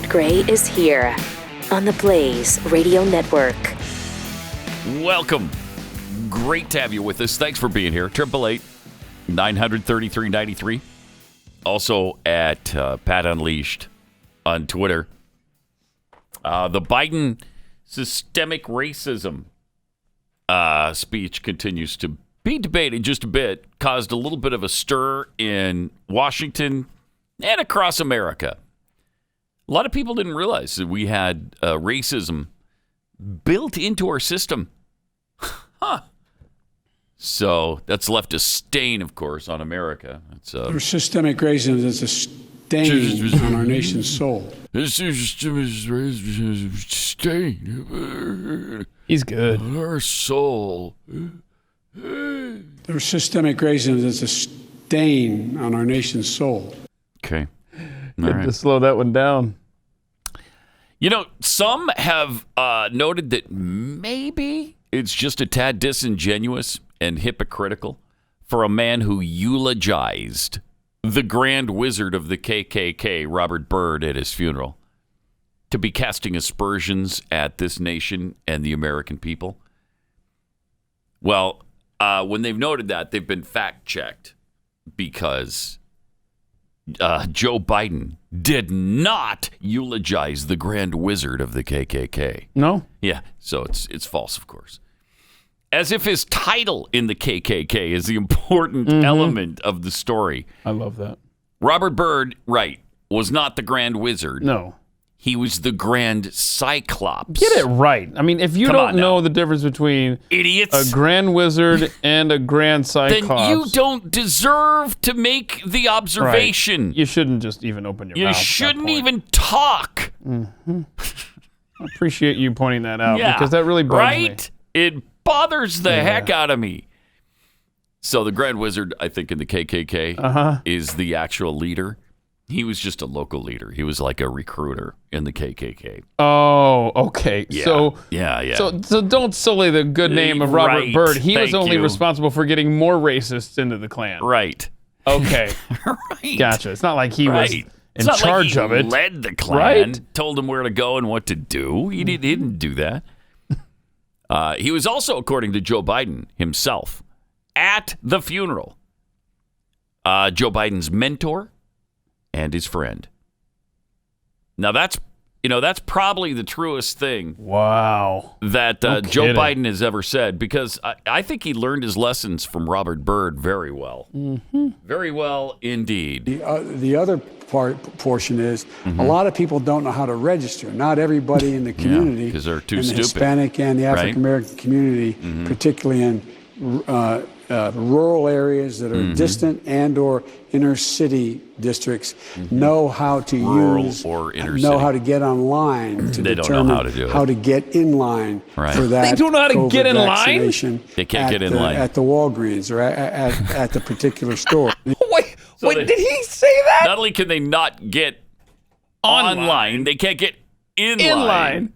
Not Gray is here on the Blaze Radio Network. Welcome. Great to have you with us. Thanks for being here. 888-933-93. Also at Pat Unleashed on Twitter. The Biden systemic racism speech continues to be debated just a bit. Caused a little bit of a stir in Washington and across America. A lot of people didn't realize that we had racism built into our system. Huh. So that's left a stain, of course, on America. There's systemic racism that's a stain on our nation's soul. This is stain. He's good. On our soul. There's systemic racism that's a stain on our nation's soul. Okay. Good to slow that one down. You know, some have noted that maybe it's just a tad disingenuous and hypocritical for a man who eulogized the grand wizard of the KKK, Robert Byrd, at his funeral, to be casting aspersions at this nation and the American people. Well, when they've noted that, they've been fact-checked because Joe Biden did not eulogize the grand wizard of the KKK. No? Yeah, so it's false, of course. As if his title in the KKK is the important element of the story. I love that. Robert Byrd, right, was not the grand wizard. No. He was the grand cyclops. Get it right. I mean, if you don't know the difference between idiots, a grand wizard and a grand cyclops, then you don't deserve to make the observation. Right. You shouldn't just even open your mouth. You shouldn't even talk. Mm-hmm. I appreciate you pointing that out because that really bugs me. It bothers the heck out of me. So the Grand Wizard, I think, in the KKK is the actual leader. He was just a local leader. He was like a recruiter in the KKK. Oh, okay. Yeah. So don't sully the good name of Robert Byrd. He was only responsible for getting more racists into the Klan. Right. Okay. Right. Gotcha. It's not like he was in charge of it. Led the Klan, told him where to go and what to do. He didn't do that. He was also, according to Joe Biden himself, at the funeral, Joe Biden's mentor and his friend. Now that's probably the truest thing. Wow. That Joe Biden has ever said, because I think he learned his lessons from Robert Byrd very well. Mm-hmm. Very well indeed. The other portion is a lot of people don't know how to register. Not everybody in the community, because they're too in the stupid. Hispanic and the African American community, particularly in rural areas that are distant and or inner city districts, know how to know how to get online to they determine don't know how to do it. How to get in line for that. They don't know how to get in line? They can't get in line at the Walgreens or at the particular store. Wait, did he say that? Not only can they not get online, they can't get in line.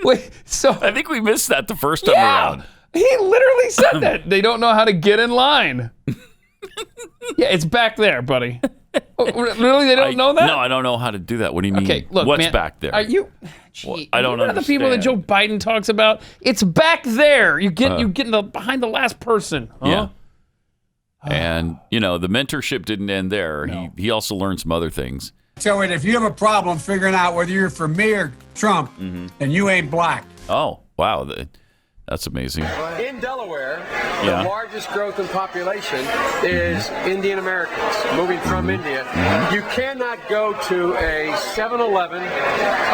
Wait, so I think we missed that the first time around. He literally said that. They don't know how to get in line. Yeah, it's back there, buddy. Really? They don't know that? No, I don't know how to do that. What do you mean? Okay, look, what's man, back there? Are you? I don't know. The people that Joe Biden talks about, it's back there. You get behind the last person. Huh? Yeah. And the mentorship didn't end there. No. He also learned some other things. So if you have a problem figuring out whether you're for me or Trump, then you ain't black. Oh, wow. That's amazing. In Delaware, the largest growth in population is Indian Americans moving from India. You cannot go to a 7-Eleven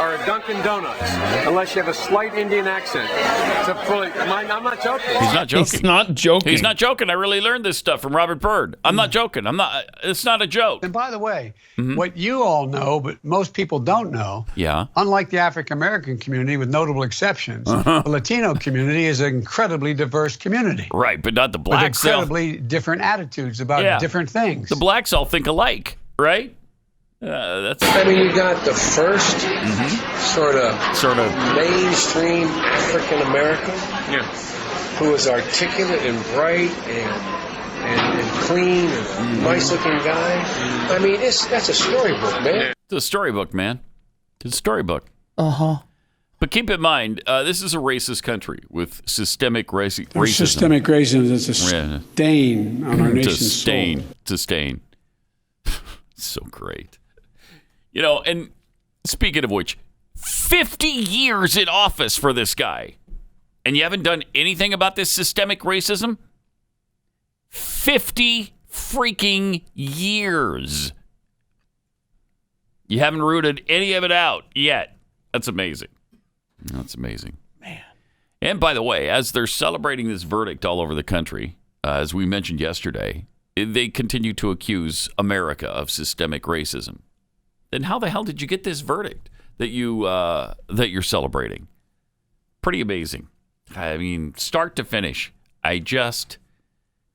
or a Dunkin' Donuts unless you have a slight Indian accent. I'm not joking. He's not joking. He's not joking. He's not joking. I really learned this stuff from Robert Byrd. I'm not joking. It's not a joke. And by the way, what you all know, but most people don't know, yeah. Unlike the African American community, with notable exceptions, the Latino community is an incredibly diverse community. Right, but not the blacks. With incredibly different attitudes about different things. The blacks all think alike, right? I mean, you got the first sort of mainstream African American who was articulate and bright and clean and a nice looking guy. I mean, that's a storybook, man. It's a storybook, man. It's a storybook. Uh-huh. But keep in mind, this is a racist country with systemic racism. Systemic racism is a stain on our nation's soul. It's a stain. So great. You know, and speaking of which, 50 years in office for this guy. And you haven't done anything about this systemic racism? 50 freaking years. You haven't rooted any of it out yet. That's amazing. That's amazing. Man. And by the way, as they're celebrating this verdict all over the country, as we mentioned yesterday, they continue to accuse America of systemic racism. Then how the hell did you get this verdict that you're celebrating? Pretty amazing. I mean, start to finish. I just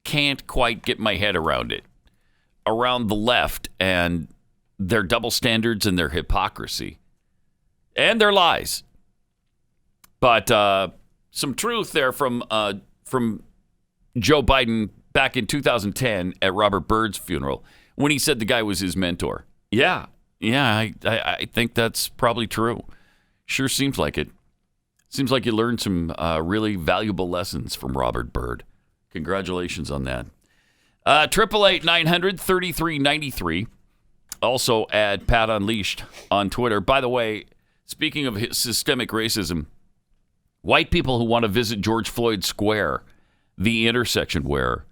can't quite get my head around it. Around the left and their double standards and their hypocrisy and their lies. But some truth there from Joe Biden back in 2010 at Robert Byrd's funeral when he said the guy was his mentor. Yeah, I think that's probably true. Sure seems like it. Seems like you learned some really valuable lessons from Robert Byrd. Congratulations on that. 888-900-3393. Also at Pat Unleashed on Twitter. By the way, speaking of systemic racism, white people who want to visit George Floyd Square, the intersection where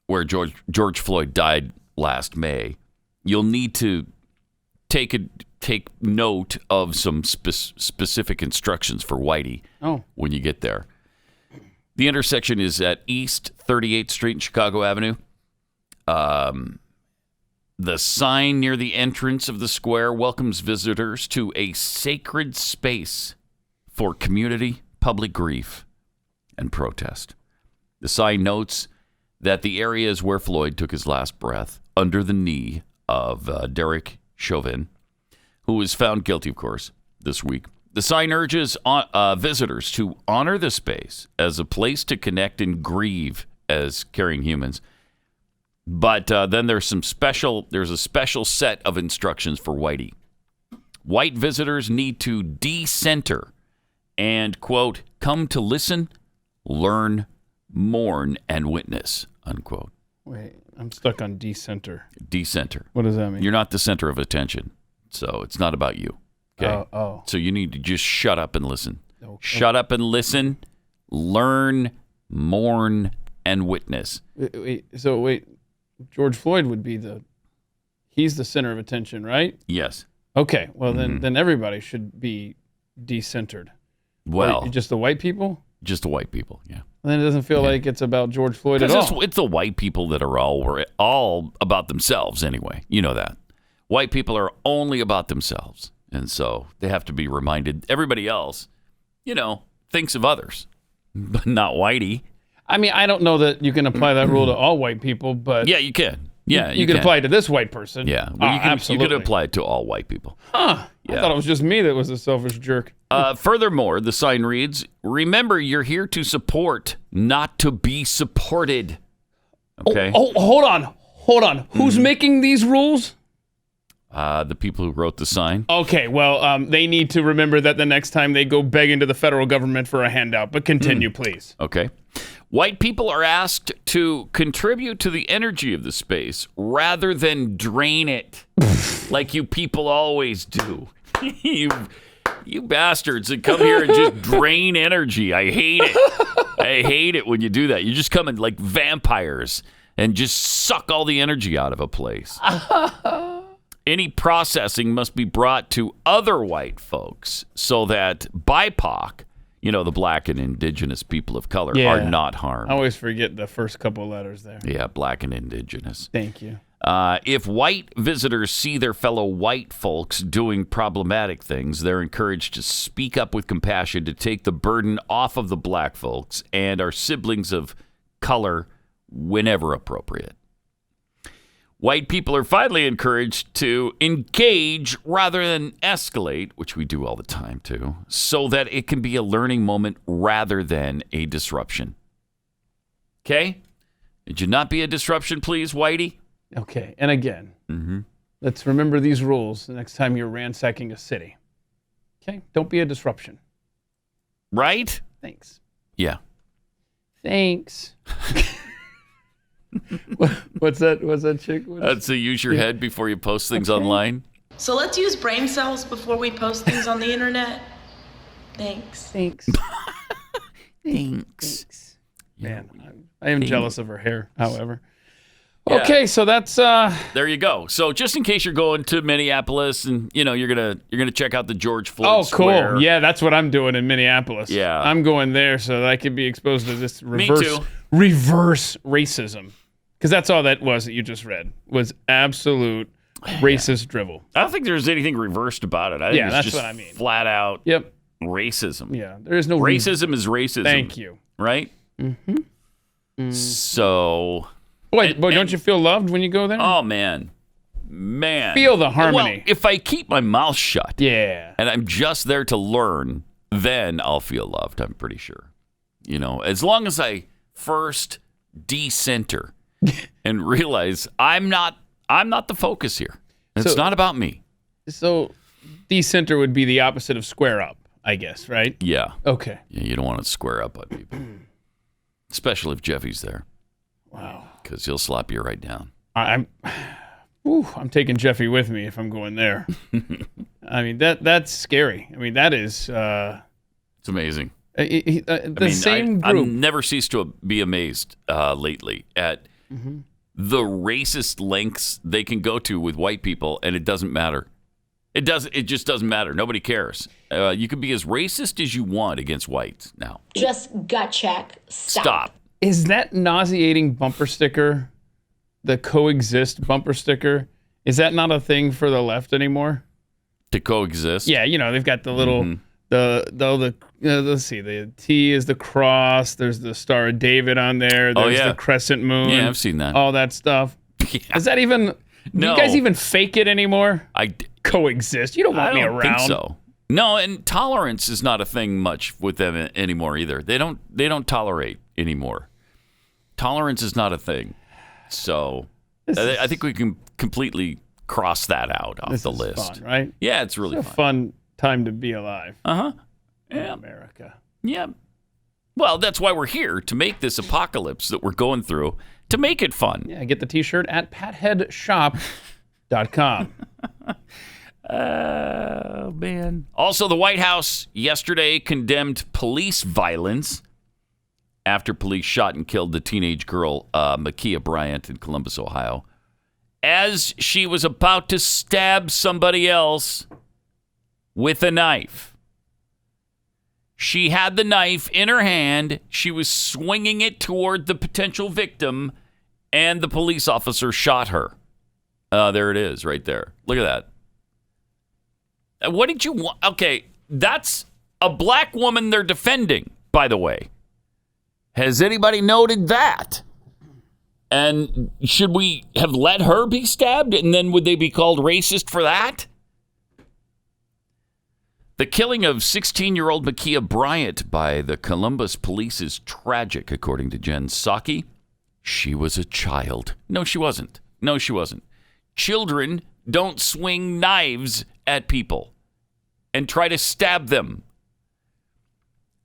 George Floyd died last May, you'll need to take note of some specific instructions for Whitey when you get there. The intersection is at East 38th Street and Chicago Avenue. The sign near the entrance of the square welcomes visitors to a sacred space for community, public grief, and protest. The sign notes that the area is where Floyd took his last breath under the knee of Derek Chauvin, who was found guilty, of course, this week. The sign urges visitors to honor the space as a place to connect and grieve as caring humans. But then there's a special set of instructions for Whitey. White visitors need to decenter and, quote, come to listen, learn, mourn, and witness, unquote. Wait, I'm stuck on decenter. Decenter. What does that mean? You're not the center of attention, so it's not about you. Okay. Oh. So you need to just shut up and listen. Okay. Shut up and listen, learn, mourn, and witness. Wait, George Floyd would be he's the center of attention, right? Yes. Okay, well then everybody should be decentered. Well, right? Just the white people? Just the white people, yeah. And then it doesn't feel like it's about George Floyd at all. It's the white people that are all about themselves anyway. You know that. White people are only about themselves. And so they have to be reminded. Everybody else, thinks of others, but not Whitey. I mean, I don't know that you can apply that rule to all white people, but... Yeah, you can. Yeah, you can apply it to this white person. Yeah, well, absolutely. You can apply it to all white people. Huh. Yeah. I thought it was just me that was a selfish jerk. Furthermore, the sign reads, remember, you're here to support, not to be supported. Okay? Oh, hold on. Who's making these rules? The people who wrote the sign. Okay, well, they need to remember that the next time they go begging to the federal government for a handout. But continue, please. Okay. White people are asked to contribute to the energy of the space rather than drain it like you people always do. You bastards that come here and just drain energy. I hate it. I hate it when you do that. You just come in like vampires and just suck all the energy out of a place. Any processing must be brought to other white folks so that BIPOC, the black and indigenous people of color, are not harmed. I always forget the first couple of letters there. Yeah, black and indigenous. Thank you. If white visitors see their fellow white folks doing problematic things, they're encouraged to speak up with compassion to take the burden off of the black folks and our siblings of color whenever appropriate. White people are finally encouraged to engage rather than escalate, which we do all the time too, so that it can be a learning moment rather than a disruption. Okay? Did you not be a disruption, please, Whitey? Okay, and again, Let's remember these rules the next time you're ransacking a city. Okay? Don't be a disruption. Right? Thanks. Yeah. Thanks. What's that chick? That's a use your head before you post things online. So let's use brain cells before we post things on the internet. Thanks. Thanks. Thanks. Man, I am jealous of her hair, however. Yeah. Okay, so that's there you go. So just in case you're going to Minneapolis and you're gonna check out the George Floyd Square. Cool. Yeah, that's what I'm doing in Minneapolis. Yeah. I'm going there so that I could be exposed to this Me too. reverse racism. Because that's all that was that you just read was absolute racist drivel. I don't think there's anything reversed about it. I think it's that's just what I mean. Flat out Yep. racism. Yeah, there is no racism is racism. Thank you. Right? Mm-hmm. So Boy, don't you feel loved when you go there? oh man. Feel the harmony. Well, if I keep my mouth shut Yeah. and I'm just there to learn, then I'll feel loved, I'm pretty sure. As long as I first decenter and realize I'm not the focus here. It's not about me. So decenter would be the opposite of square up, I guess, right? Yeah. Okay. Yeah, you don't want to square up on people. Especially if Jeffy's there. Wow. Because he'll slap you right down. I'm taking Jeffy with me if I'm going there. I mean, that's scary. I mean, that is... it's amazing. Same group. I've never ceased to be amazed lately at the racist lengths they can go to with white people, and it doesn't matter. It just doesn't matter. Nobody cares. You can be as racist as you want against whites now. Just gut check. Stop. Is that nauseating bumper sticker, the coexist bumper sticker, is that not a thing for the left anymore? To coexist? Yeah, they've got the little, let's see, the T is the cross, there's the Star of David on there, there's the crescent moon. Yeah, I've seen that. All that stuff. Yeah. Is that even, do you guys even fake it anymore? Coexist. You don't want me around. I don't think so. No, and tolerance is not a thing much with them anymore either. They don't tolerate anymore. Tolerance is not a thing. So I think we can completely cross that out off the list. Fun, right? Yeah, it's really a fun time to be alive. Yeah. In America. Yeah. Well, that's why we're here, to make this apocalypse that we're going through, to make it fun. Yeah, get the t-shirt at patheadshop.com. Oh, man. Also, the White House yesterday condemned police violence after police shot and killed the teenage girl, Ma'Khia Bryant, in Columbus, Ohio, as she was about to stab somebody else with a knife. She had the knife in her hand. She was swinging it toward the potential victim, and the police officer shot her. There it is, right there. Look at that. What did you want? Okay, that's a black woman they're defending, by the way. Has anybody noted that? And should we have let her be stabbed, and then would they be called racist for that? The killing of 16-year-old Ma'Khia Bryant by the Columbus police is tragic, according to Jen Psaki. She was a child. No, she wasn't. Children don't swing knives at people and try to stab them.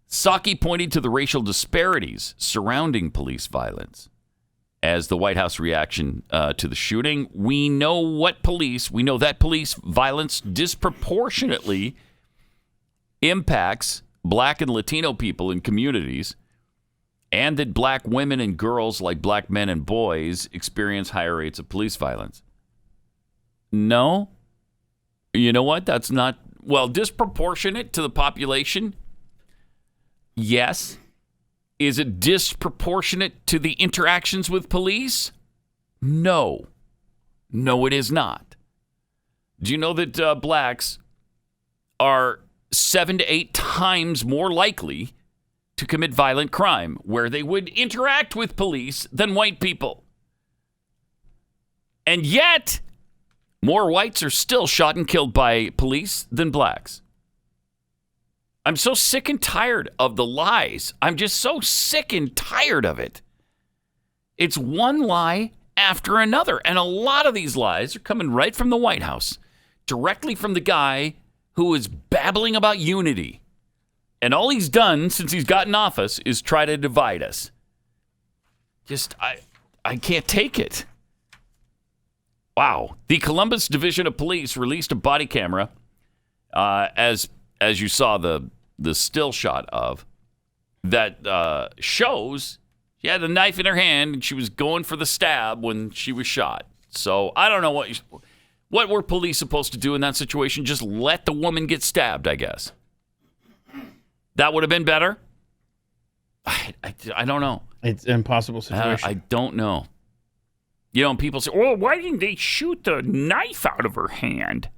Psaki pointed to the racial disparities surrounding police violence. As the White House reaction to the shooting, we know that police violence disproportionately impacts black and Latino people in communities, and that black women and girls, like black men and boys, experience higher rates of police violence. No. You know what? That's not, disproportionate to the population. Yes. Is it disproportionate to the interactions with police? No. No, it is not. Do you know that blacks are 7 to 8 times more likely to commit violent crime where they would interact with police than white people? And yet, more whites are still shot and killed by police than blacks. I'm so sick and tired of the lies. I'm just so sick and tired of it. It's one lie after another. And a lot of these lies are coming right from the White House, directly from the guy who is babbling about unity. And all he's done since he's gotten office is try to divide us. I can't take it. Wow. The Columbus Division of Police released a body camera, as you saw the still shot of, that shows she had a knife in her hand and she was going for the stab when she was shot. So I don't know what were police supposed to do in that situation. Just let the woman get stabbed, I guess. That would have been better. I don't know. It's an impossible situation. I don't know. You know, people say, "Oh, why didn't they shoot the knife out of her hand?"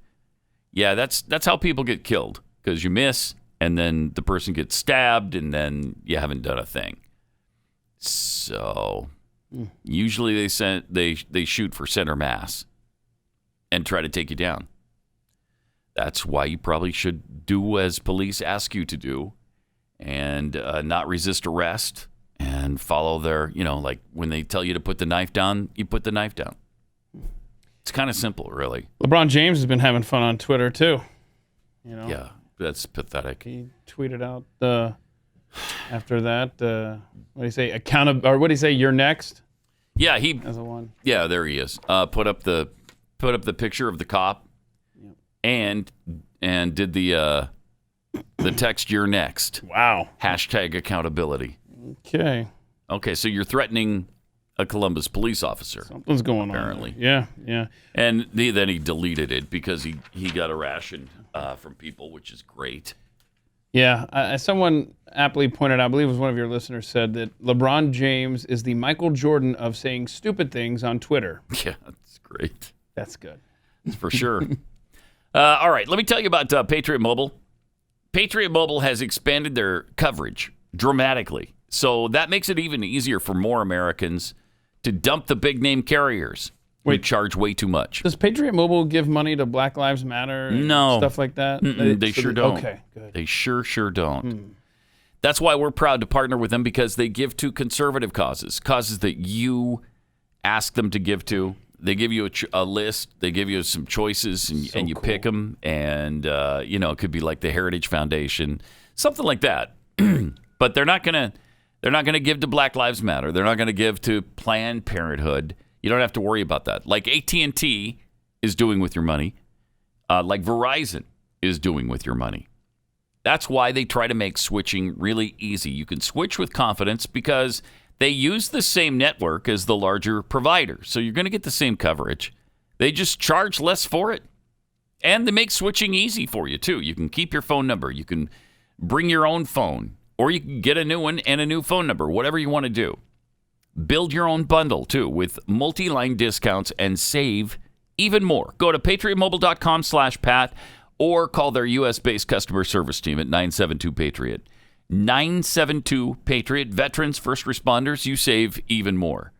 Yeah, that's how people get killed, because you miss, and then the person gets stabbed, and then you haven't done a thing. So usually they shoot for center mass and try to take you down. That's why you probably should do as police ask you to do, and not resist arrest. And follow their, like when they tell you to put the knife down, you put the knife down. It's kind of simple, really. LeBron James has been having fun on Twitter, too. Yeah, that's pathetic. He tweeted out after that, what do you say, or what do you say, you're next? Yeah, as a one. Yeah, there he is. Put up the picture of the cop, and did the text, you're next. Wow. Hashtag accountability. Okay, so you're threatening a Columbus police officer. Something's going apparently. on. Apparently. Yeah. And then he deleted it because he got a ration from people, which is great. Yeah. Someone aptly pointed out, I believe it was one of your listeners, said that LeBron James is the Michael Jordan of saying stupid things on Twitter. Yeah, that's great. That's good. That's for sure. All right, let me tell you about Patriot Mobile. Patriot Mobile has expanded their coverage dramatically. So that makes it even easier for more Americans to dump the big name carriers who charge way too much. Does Patriot Mobile give money to Black Lives Matter and stuff like that? They sure don't. Okay, good. They sure don't. That's why we're proud to partner with them, because they give to conservative causes that you ask them to give to. They give you a list. They give you some choices, and you pick them. And, it could be like the Heritage Foundation, something like that. But they're not going to give to Black Lives Matter. They're not going to give to Planned Parenthood. You don't have to worry about that. Like AT&T is doing with your money, like Verizon is doing with your money. That's why they try to make switching really easy. You can switch with confidence because they use the same network as the larger provider. So you're going to get the same coverage. They just charge less for it. And they make switching easy for you, too. You can keep your phone number. You can bring your own phone. Or you can get a new one and a new phone number, whatever you want to do. Build your own bundle, too, with multi-line discounts and save even more. Go to patriotmobile.com/Pat or call their U.S.-based customer service team at 972-PATRIOT. 972-PATRIOT. Veterans, first responders, you save even more.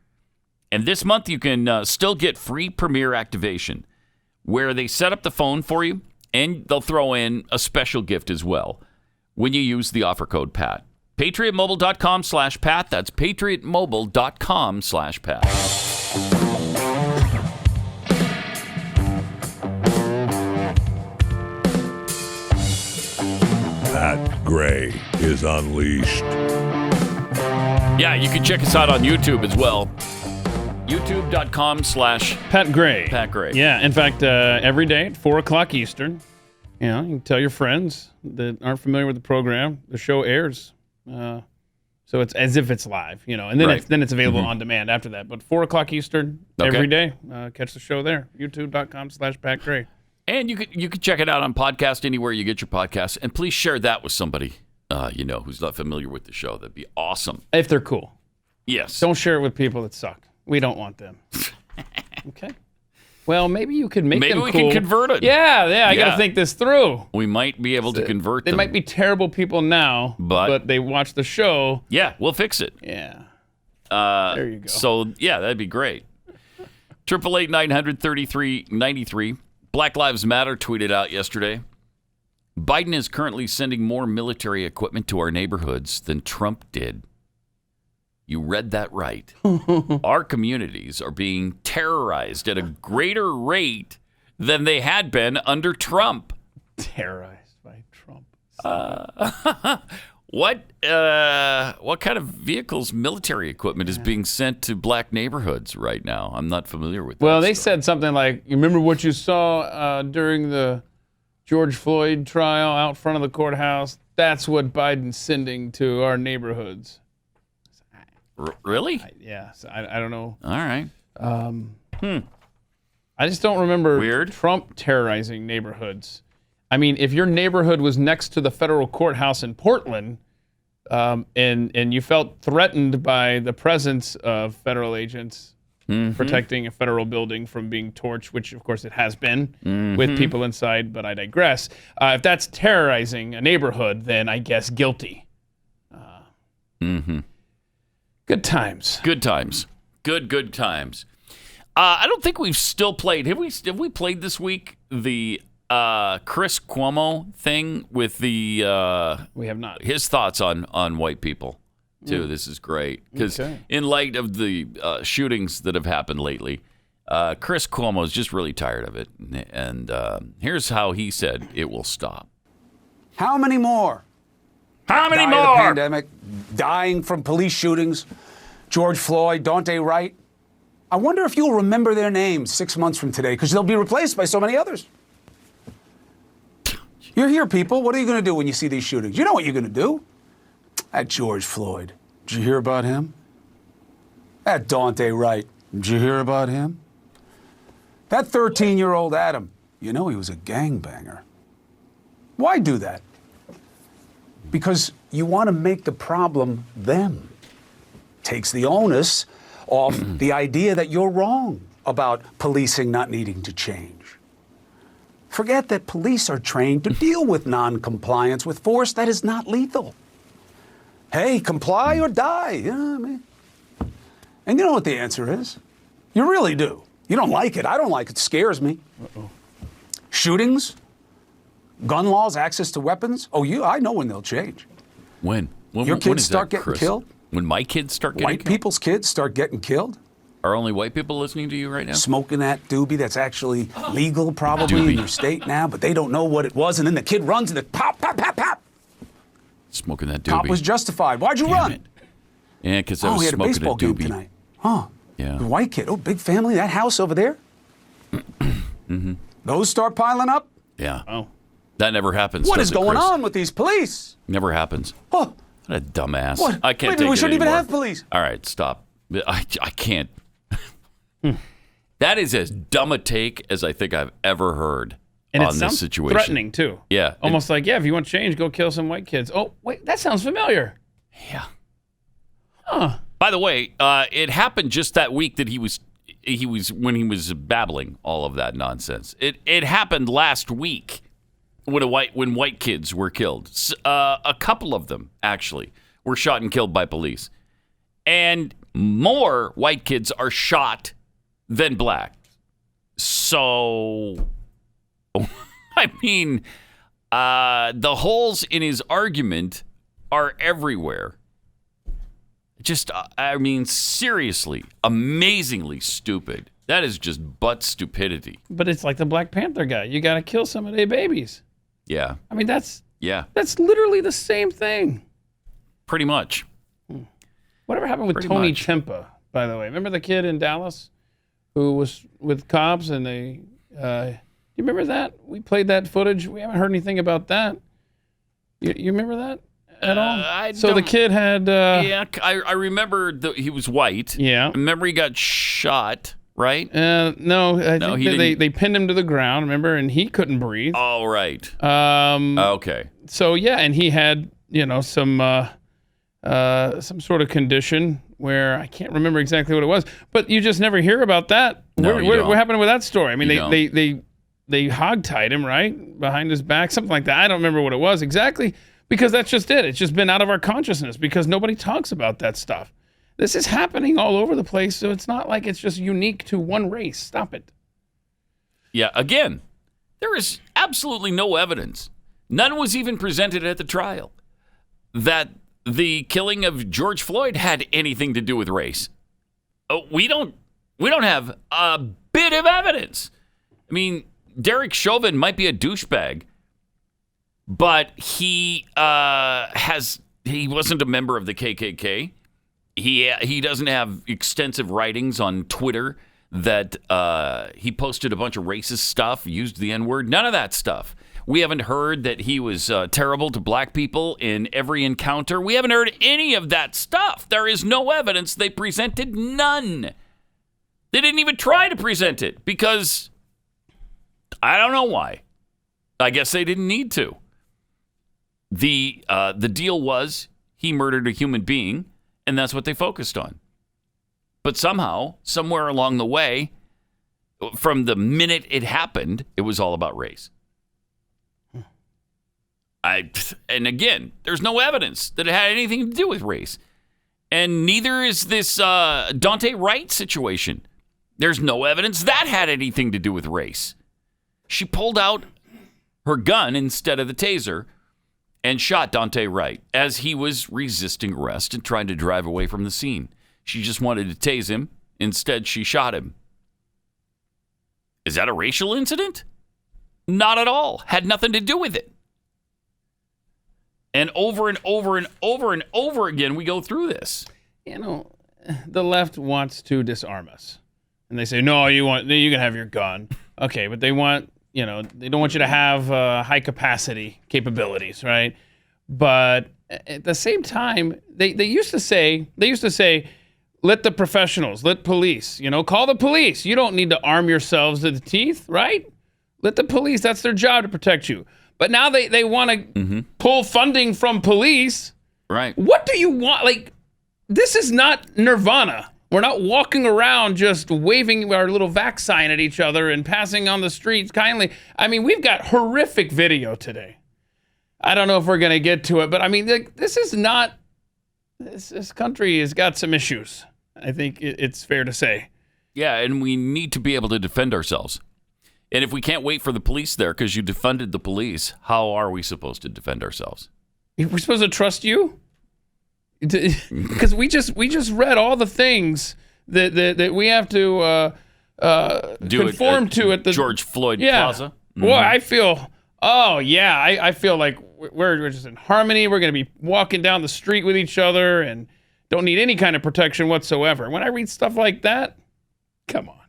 And this month, you can still get free Premier activation, where they set up the phone for you, and they'll throw in a special gift as well when you use the offer code PAT. PatriotMobile.com/Pat. That's PatriotMobile.com/Pat. Pat Gray is unleashed. Yeah, you can check us out on YouTube as well. YouTube.com/Pat Gray. Pat Gray. Yeah, in fact, every day at 4 o'clock Eastern, you can tell your friends that aren't familiar with the program. The show airs, so it's as if it's live, and then it's available on demand after that. But 4 o'clock Eastern every day, catch the show there. YouTube.com/Pat Gray. And you could check it out on podcast anywhere you get your podcasts. And please share that with somebody who's not familiar with the show. That'd be awesome if they're cool. Yes. Don't share it with people that suck. We don't want them. Okay. Well, maybe you could make them cool. Maybe we can convert it. Yeah, I got to think this through. We might be able to convert them. They might be terrible people now, but they watch the show. Yeah, we'll fix it. Yeah. There you go. So, yeah, that'd be great. 888-900-3393. Black Lives Matter tweeted out yesterday, Biden is currently sending more military equipment to our neighborhoods than Trump did. You read that right. Our communities are being terrorized at a greater rate than they had been under Trump. Terrorized by Trump. What kind of vehicles, military equipment is being sent to black neighborhoods right now? I'm not familiar with that. Well, they said something like, you remember what you saw during the George Floyd trial out front of the courthouse? That's what Biden's sending to our neighborhoods. Really? So I don't know. All right. I just don't remember Weird. Trump terrorizing neighborhoods. I mean, if your neighborhood was next to the federal courthouse in Portland, and you felt threatened by the presence of federal agents protecting a federal building from being torched, which of course it has been with people inside, but I digress. If that's terrorizing a neighborhood, then I guess guilty. Good times. Good times. Good times. I don't think we've still played. Have we played this week the Chris Cuomo thing with the we have not. His thoughts on white people too. This is great because in light of the shootings that have happened lately, Chris Cuomo is just really tired of it, and here's how he said it will stop. How many more? How many Die of the more? pandemic, dying from police shootings, George Floyd, Daunte Wright. I wonder if you'll remember their names 6 months from today, because they'll be replaced by so many others. You're here, people. What are you going to do when you see these shootings? You know what you're going to do. That George Floyd, did you hear about him? That Daunte Wright, did you hear about him? That 13-year-old Adam, you know he was a gangbanger. Why do that? Because you want to make the problem them. Takes the onus off the idea that you're wrong about policing not needing to change. Forget that police are trained to deal with non-compliance with force that is not lethal. Hey, comply or die. You know what I mean? And you know what the answer is? You really do. You don't like it. I don't like it. It scares me. Shootings, gun laws, access to weapons. I know when they'll change. When? Your kids start getting killed? When my kids start getting killed? White people's kids start getting killed? Are only white people listening to you right now? Smoking that doobie that's actually legal probably in your state now, but they don't know what it was, and then the kid runs and pop, pop, pop, pop. Smoking that doobie. Cop was justified. Why'd you run? It. Yeah, because I was he had a smoking baseball game tonight. Huh. Yeah. The white kid. Oh, big family. That house over there. Those start piling up? Yeah. Oh. That never happens. What is going on with these police? Never happens. Oh. What a dumbass. What? I can't Wait, take we it shouldn't even anymore. have police. All right, stop. I can't. That is as dumb a take as I think I've ever heard on this situation. Threatening, too. Yeah. Almost like, if you want change, go kill some white kids. Oh, wait, that sounds familiar. Yeah. Huh. By the way, it happened just that week that he was when he was babbling all of that nonsense. It happened last week when white kids were killed. A couple of them actually were shot and killed by police, and more white kids are shot than black. So, I mean, the holes in his argument are everywhere. Just, I mean, seriously, amazingly stupid. That is just butt stupidity. But it's like the Black Panther guy. You got to kill some of their babies. Yeah. I mean, that's literally the same thing. Pretty much. Whatever happened with Tony Chimpa, by the way? Remember the kid in Dallas who was with cops and they, you remember that? We played that footage. We haven't heard anything about that. You remember that at all? The kid had... I remember he was white. Yeah. I remember he got shot, right? No, I think they pinned him to the ground, remember? And he couldn't breathe. Oh, right. Okay. So, yeah, and he had, some sort of condition where I can't remember exactly what it was, but you just never hear about that. No, what happened with that story? I mean, they hogtied him, right? Behind his back, something like that. I don't remember what it was exactly, because that's just it. It's just been out of our consciousness because nobody talks about that stuff. This is happening all over the place, so it's not like it's just unique to one race. Stop it. Yeah, again, there is absolutely no evidence. None was even presented at the trial that the killing of George Floyd had anything to do with race. We don't have a bit of evidence. I mean, Derek Chauvin might be a douchebag, but he wasn't a member of the KKK. He doesn't have extensive writings on Twitter that he posted a bunch of racist stuff, used the N-word, none of that stuff. We haven't heard that he was terrible to black people in every encounter. We haven't heard any of that stuff. There is no evidence. They presented none. They didn't even try to present it because I don't know why. I guess they didn't need to. The deal was he murdered a human being, and that's what they focused on. But somehow, somewhere along the way, from the minute it happened, it was all about race. And again, there's no evidence that it had anything to do with race. And neither is this Daunte Wright situation. There's no evidence that had anything to do with race. She pulled out her gun instead of the taser and shot Daunte Wright as he was resisting arrest and trying to drive away from the scene. She just wanted to tase him. Instead, she shot him. Is that a racial incident? Not at all. Had nothing to do with it. And over and over and over and over again, we go through this. You know, the left wants to disarm us. And they say, no, you can have your gun. Okay, but they want, they don't want you to have high capacity capabilities, right? But at the same time, they used to say, let the professionals, let police, call the police. You don't need to arm yourselves to the teeth, right? Let the police, that's their job to protect you. But now they want to pull funding from police. Right. What do you want? Like, this is not Nirvana. We're not walking around just waving our little vax sign at each other and passing on the streets kindly. I mean, we've got horrific video today. I don't know if we're going to get to it, but I mean, this is not, this country has got some issues. I think it's fair to say. Yeah, and we need to be able to defend ourselves. And if we can't wait for the police there because you defunded the police, how are we supposed to defend ourselves? We're supposed to trust you? Because we just read all the things that we have to conform to at the George Floyd Plaza. Boy, I feel like we're just in harmony. We're going to be walking down the street with each other and don't need any kind of protection whatsoever. When I read stuff like that, come on,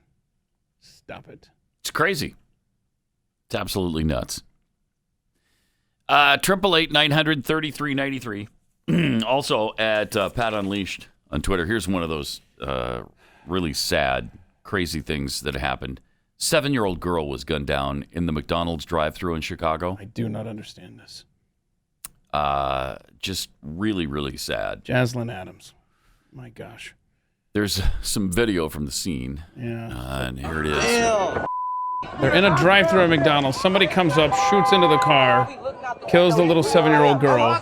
stop it. It's crazy. It's absolutely nuts. 888-900-3393. Also at Pat Unleashed on Twitter. Here's one of those really sad, crazy things that happened. 7-year-old girl was gunned down in the McDonald's drive-thru in Chicago. I do not understand this. Just really, really sad. Jaslyn Adams. My gosh. There's some video from the scene. Yeah. And here it is. They're in a drive-thru at McDonald's. Somebody comes up, shoots into the car, kills the little 7-year-old girl.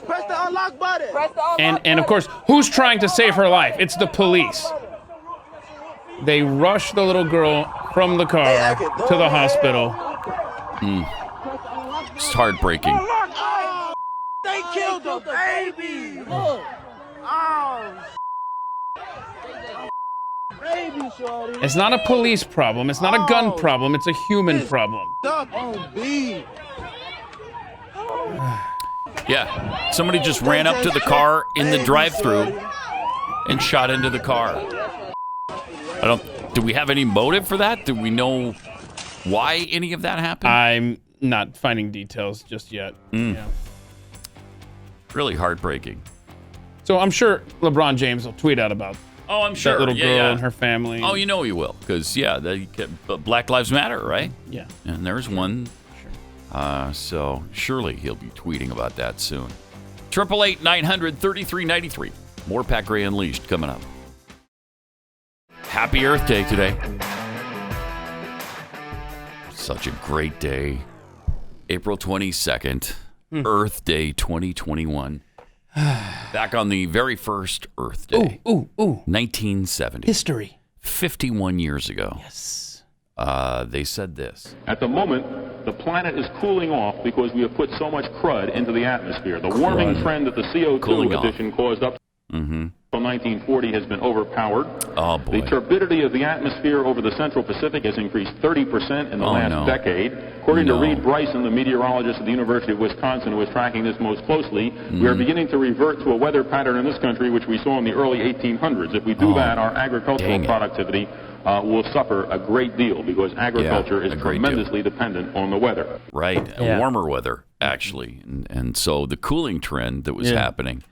And of course, who's trying to save her life? It's the police. They rush the little girl from the car to the hospital. It's heartbreaking. They killed the baby. Look. It's not a police problem. It's not a gun problem. It's a human problem. Yeah, somebody just ran up to the car in the drive-thru and shot into the car. Do we have any motive for that? Do we know why any of that happened? I'm not finding details just yet. Yeah. Really heartbreaking. So I'm sure LeBron James will tweet out about I'm sure. that little girl and her family. Oh, you know he will, because Black Lives Matter, right? Yeah. And there's one. Sure. So surely he'll be tweeting about that soon. 888-900-3393. More Pat Gray Unleashed coming up. Happy Earth Day today. Such a great day. April 22nd, Earth Day 2021. Back on the very first Earth Day. 1970. History. 51 years ago. Yes. they said this. At the moment, the planet is cooling off because we have put so much crud into the atmosphere. The warming trend that the CO2 addition caused up until 1940 has been overpowered. Oh, boy. The turbidity of the atmosphere over the Central Pacific has increased 30% in the last decade. According to Reed Bryson, the meteorologist at the University of Wisconsin, who is tracking this most closely, we are beginning to revert to a weather pattern in this country which we saw in the early 1800s. If we do that, our agricultural productivity will suffer a great deal because agriculture is tremendously dependent on the weather. Right, warmer weather, actually. And so the cooling trend that was happening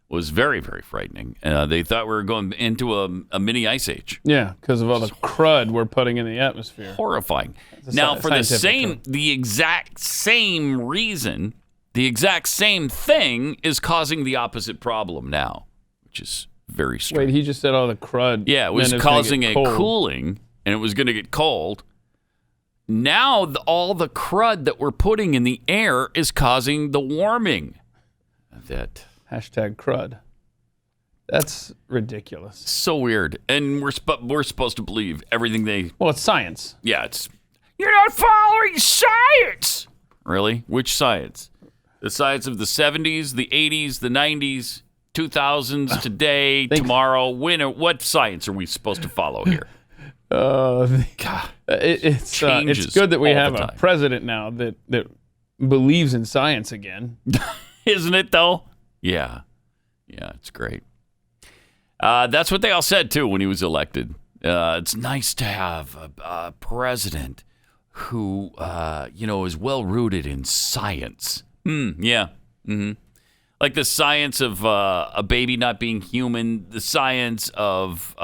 was very, very frightening. They thought we were going into a mini ice age. Yeah, because of all the crud we're putting in the atmosphere. Horrifying. Now, for the exact same reason, the exact same thing is causing the opposite problem now, which is very strange. Wait, he just said all the crud. Yeah, it was causing a cooling, and it was going to get cold. Now, all the crud that we're putting in the air is causing the warming. Hashtag crud. That's ridiculous. So weird. And we're supposed to believe everything they... Well, it's science. Yeah, you're not following science! Really? Which science? The science of the 70s, the 80s, the 90s, 2000s, today, tomorrow? What science are we supposed to follow here? It's good that we have a president now that believes in science again. Isn't it, though? Yeah, it's great. That's what they all said, too, when he was elected. It's nice to have a president who, is well-rooted in science. Like the science of a baby not being human, the science of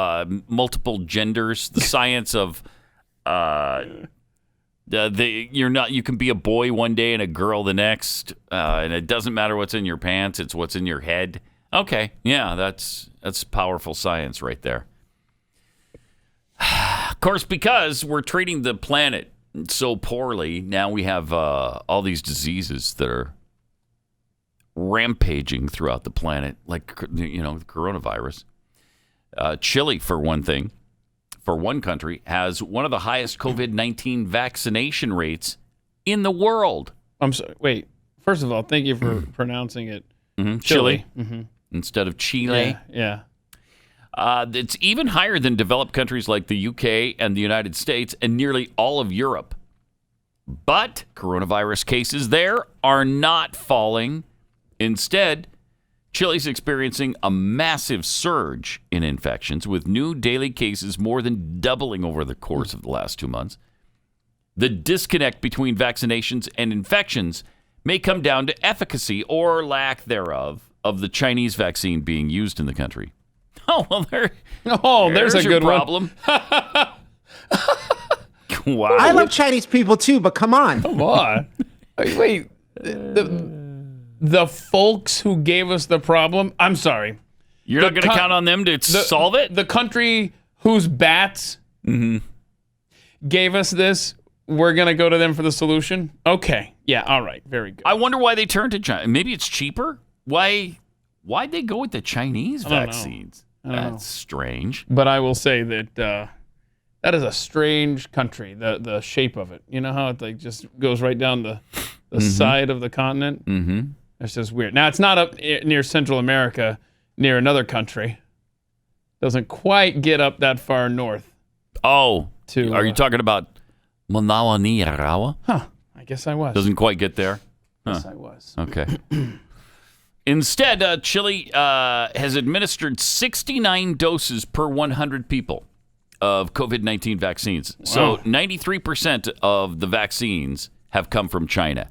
multiple genders, the science of you can be a boy one day and a girl the next, and it doesn't matter what's in your pants, it's what's in your head. Okay, yeah, that's powerful science right there. Of course, because we're treating the planet so poorly, now we have all these diseases that are rampaging throughout the planet, like the coronavirus. Chile, for one thing. For one country, has one of the highest COVID-19 vaccination rates in the world. I'm sorry. Wait. First of all, thank you for pronouncing it Chile instead of Chile. Yeah. It's even higher than developed countries like the UK and the United States and nearly all of Europe. But coronavirus cases there are not falling. Instead, Chile's experiencing a massive surge in infections, with new daily cases more than doubling over the course of the last 2 months. The disconnect between vaccinations and infections may come down to efficacy or lack thereof of the Chinese vaccine being used in the country. Oh, well, there's a good problem. Wow. I love Chinese people too, but come on. Come on. Wait. The folks who gave us the problem, I'm sorry. You're not going to count on them to solve it? The country whose bats gave us this, we're going to go to them for the solution? Okay. Yeah, all right. Very good. I wonder why they turned to China. Maybe it's cheaper? Why'd they go with the Chinese vaccines? That's strange. But I will say that that is a strange country, the shape of it. You know how it just goes right down the side of the continent? Mm-hmm. It's just weird. Now, it's not up near Central America, near another country. Doesn't quite get up that far north. Oh, are you talking about Manawa Niarawa? Huh, I guess I was. Doesn't quite get there? Yes, I was. Okay. Instead, Chile has administered 69 doses per 100 people of COVID-19 vaccines. Wow. So 93% of the vaccines have come from China.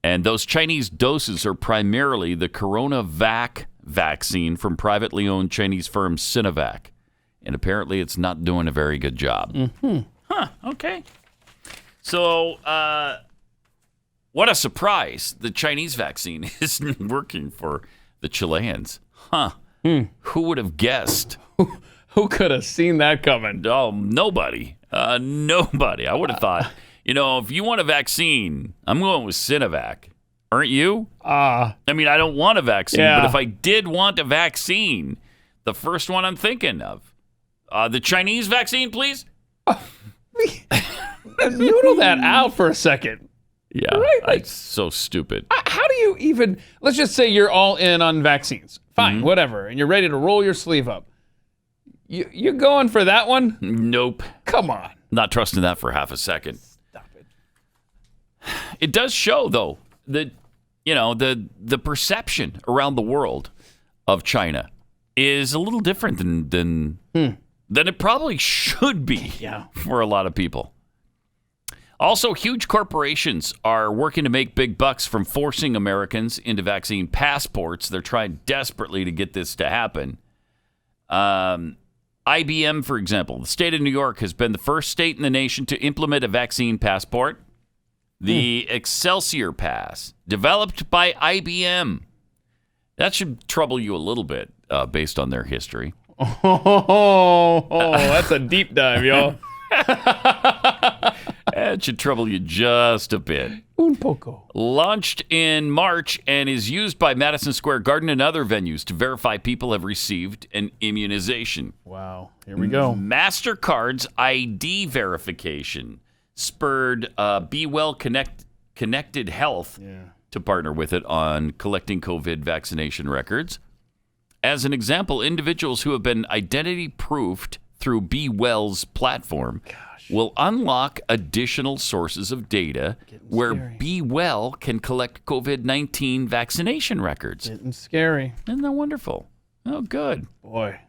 And those Chinese doses are primarily the CoronaVac vaccine from privately owned Chinese firm Sinovac. And apparently it's not doing a very good job. Mm-hmm. Huh, okay. So, what a surprise. The Chinese vaccine isn't working for the Chileans. Huh. Who would have guessed? Who could have seen that coming? Oh, nobody. Nobody. I would have thought, if you want a vaccine, I'm going with Sinovac. Aren't you? I mean, I don't want a vaccine, but if I did want a vaccine, the first one I'm thinking of. The Chinese vaccine, please? Noodle that out for a second. Yeah, Right? it's so stupid. How do you even, let's just say you're all in on vaccines. Fine, whatever. And you're ready to roll your sleeve up. You going for that one? Nope. Come on. Not trusting that for half a second. Stop it. It does show, though, that, the perception around the world of China is a little different than it probably should be for a lot of people. Also, huge corporations are working to make big bucks from forcing Americans into vaccine passports. They're trying desperately to get this to happen. IBM, for example, the state of New York has been the first state in the nation to implement a vaccine passport. The Excelsior Pass, developed by IBM. That should trouble you a little bit based on their history. Oh, that's a deep dive, y'all. That should trouble you just a bit. Un poco. Launched in March and is used by Madison Square Garden and other venues to verify people have received an immunization. Wow. Here we go. MasterCard's ID verification spurred Be Well Connected Health to partner with it on collecting COVID vaccination records. As an example, individuals who have been identity proofed through Be Well's platform will unlock additional sources of data where Be Well can collect COVID-19 vaccination records. Getting scary. Isn't that wonderful? Oh, good. Boy.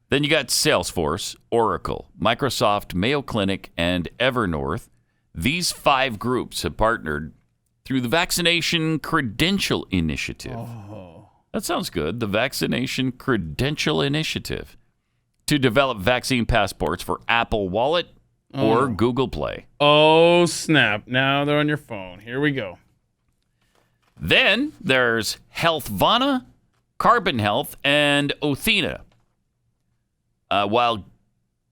Then you got Salesforce, Oracle, Microsoft, Mayo Clinic, and Evernorth. These 5 groups have partnered through the Vaccination Credential Initiative. Oh. That sounds good. The Vaccination Credential Initiative to develop vaccine passports for Apple Wallet or Google Play. Oh, snap. Now they're on your phone. Here we go. Then there's Healthvana, Carbon Health, and Othina. While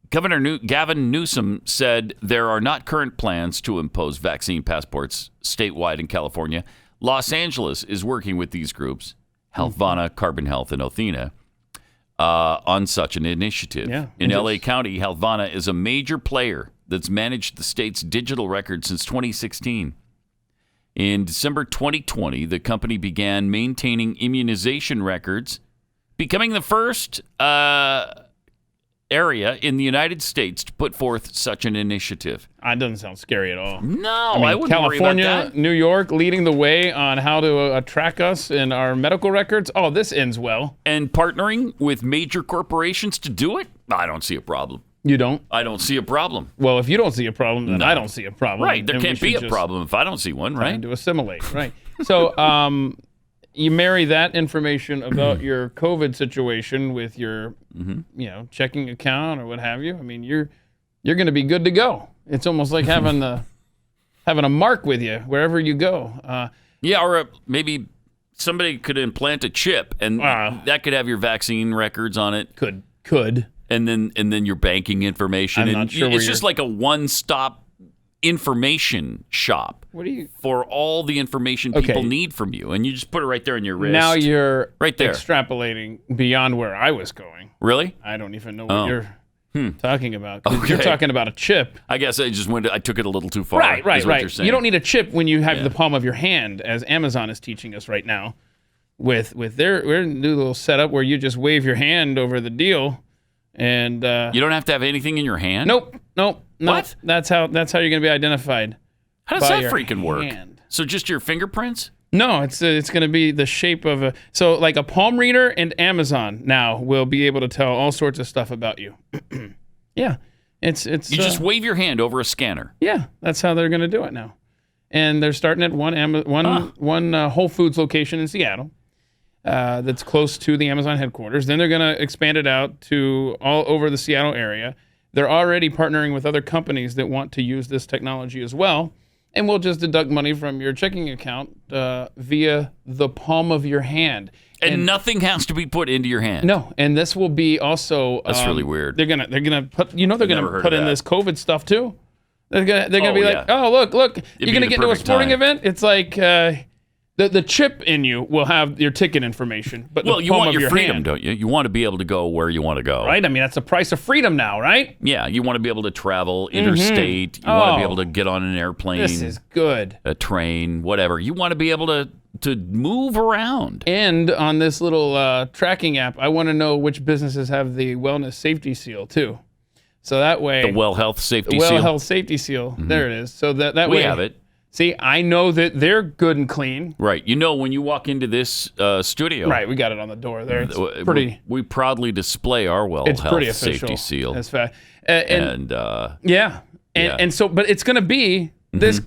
Governor Gavin Newsom said there are not current plans to impose vaccine passports statewide in California, Los Angeles is working with these groups, Healthvana, Carbon Health, and Othina, on such an initiative. Yeah, in L.A. County, Healthvana is a major player that's managed the state's digital records since 2016. In December 2020, the company began maintaining immunization records, becoming the first area in the United States to put forth such an initiative. It doesn't sound scary at all. No, I wouldn't California, worry about that. New York leading the way on how to track us in our medical records. Oh, this ends well. And partnering with major corporations to do it? I don't see a problem. You don't? I don't see a problem. Well, if you don't see a problem, then I don't see a problem. Right. There And can't we be should a just problem if I don't see one, right? try to assimilate, right? So, you marry that information about your COVID situation with your, checking account or what have you. I mean, you're going to be good to go. It's almost like having a mark with you wherever you go. Or maybe somebody could implant a chip, and that could have your vaccine records on it. Could. And then your banking information. I'm not sure it's just like a one-stop information shop for all the information people need from you, and you just put it right there in your wrist. Now you're right there, extrapolating beyond where I was going. Really? I don't even know what you're talking about. 'Cause you're talking about a chip. I guess I took it a little too far. Right. You don't need a chip when you have the palm of your hand, as Amazon is teaching us right now, with their new little setup where you just wave your hand over the deal. And you don't have to have anything in your hand? Nope. What? That's how you're going to be identified. How does that freaking work? So just your fingerprints? No, it's going to be the shape of a like a palm reader, and Amazon now will be able to tell all sorts of stuff about you. Yeah, it's you just wave your hand over a scanner. Yeah, that's how they're going to do it now, and they're starting at one Whole Foods location in Seattle. That's close to the Amazon headquarters. Then they're going to expand it out to all over the Seattle area. They're already partnering with other companies that want to use this technology as well. And we'll just deduct money from your checking account via the palm of your hand. And nothing has to be put into your hand. No, and this will be also. That's really weird. They're gonna put. They're gonna put in this COVID stuff too. They're gonna be like, oh look, you're gonna get into a sporting event. It's like. The chip in you will have your ticket information, but well, the you palm want of your freedom, hand, don't you? You want to be able to go where you want to go, right? I mean, that's the price of freedom now, right? Yeah, you want to be able to travel interstate. You want to be able to get on an airplane. This is good. A train, whatever. You want to be able to move around. And on this little tracking app, I want to know which businesses have the wellness safety seal too. So that way, the Well Health Safety Well Seal. Health Safety Seal. There it is. So that we way, have it. See, I know that they're good and clean. Right. You know, when you walk into this studio. Right. We got it on the door there. It's pretty. We proudly display our Well Health Safety Seal. That's fact. Yeah. And so, but it's going to be this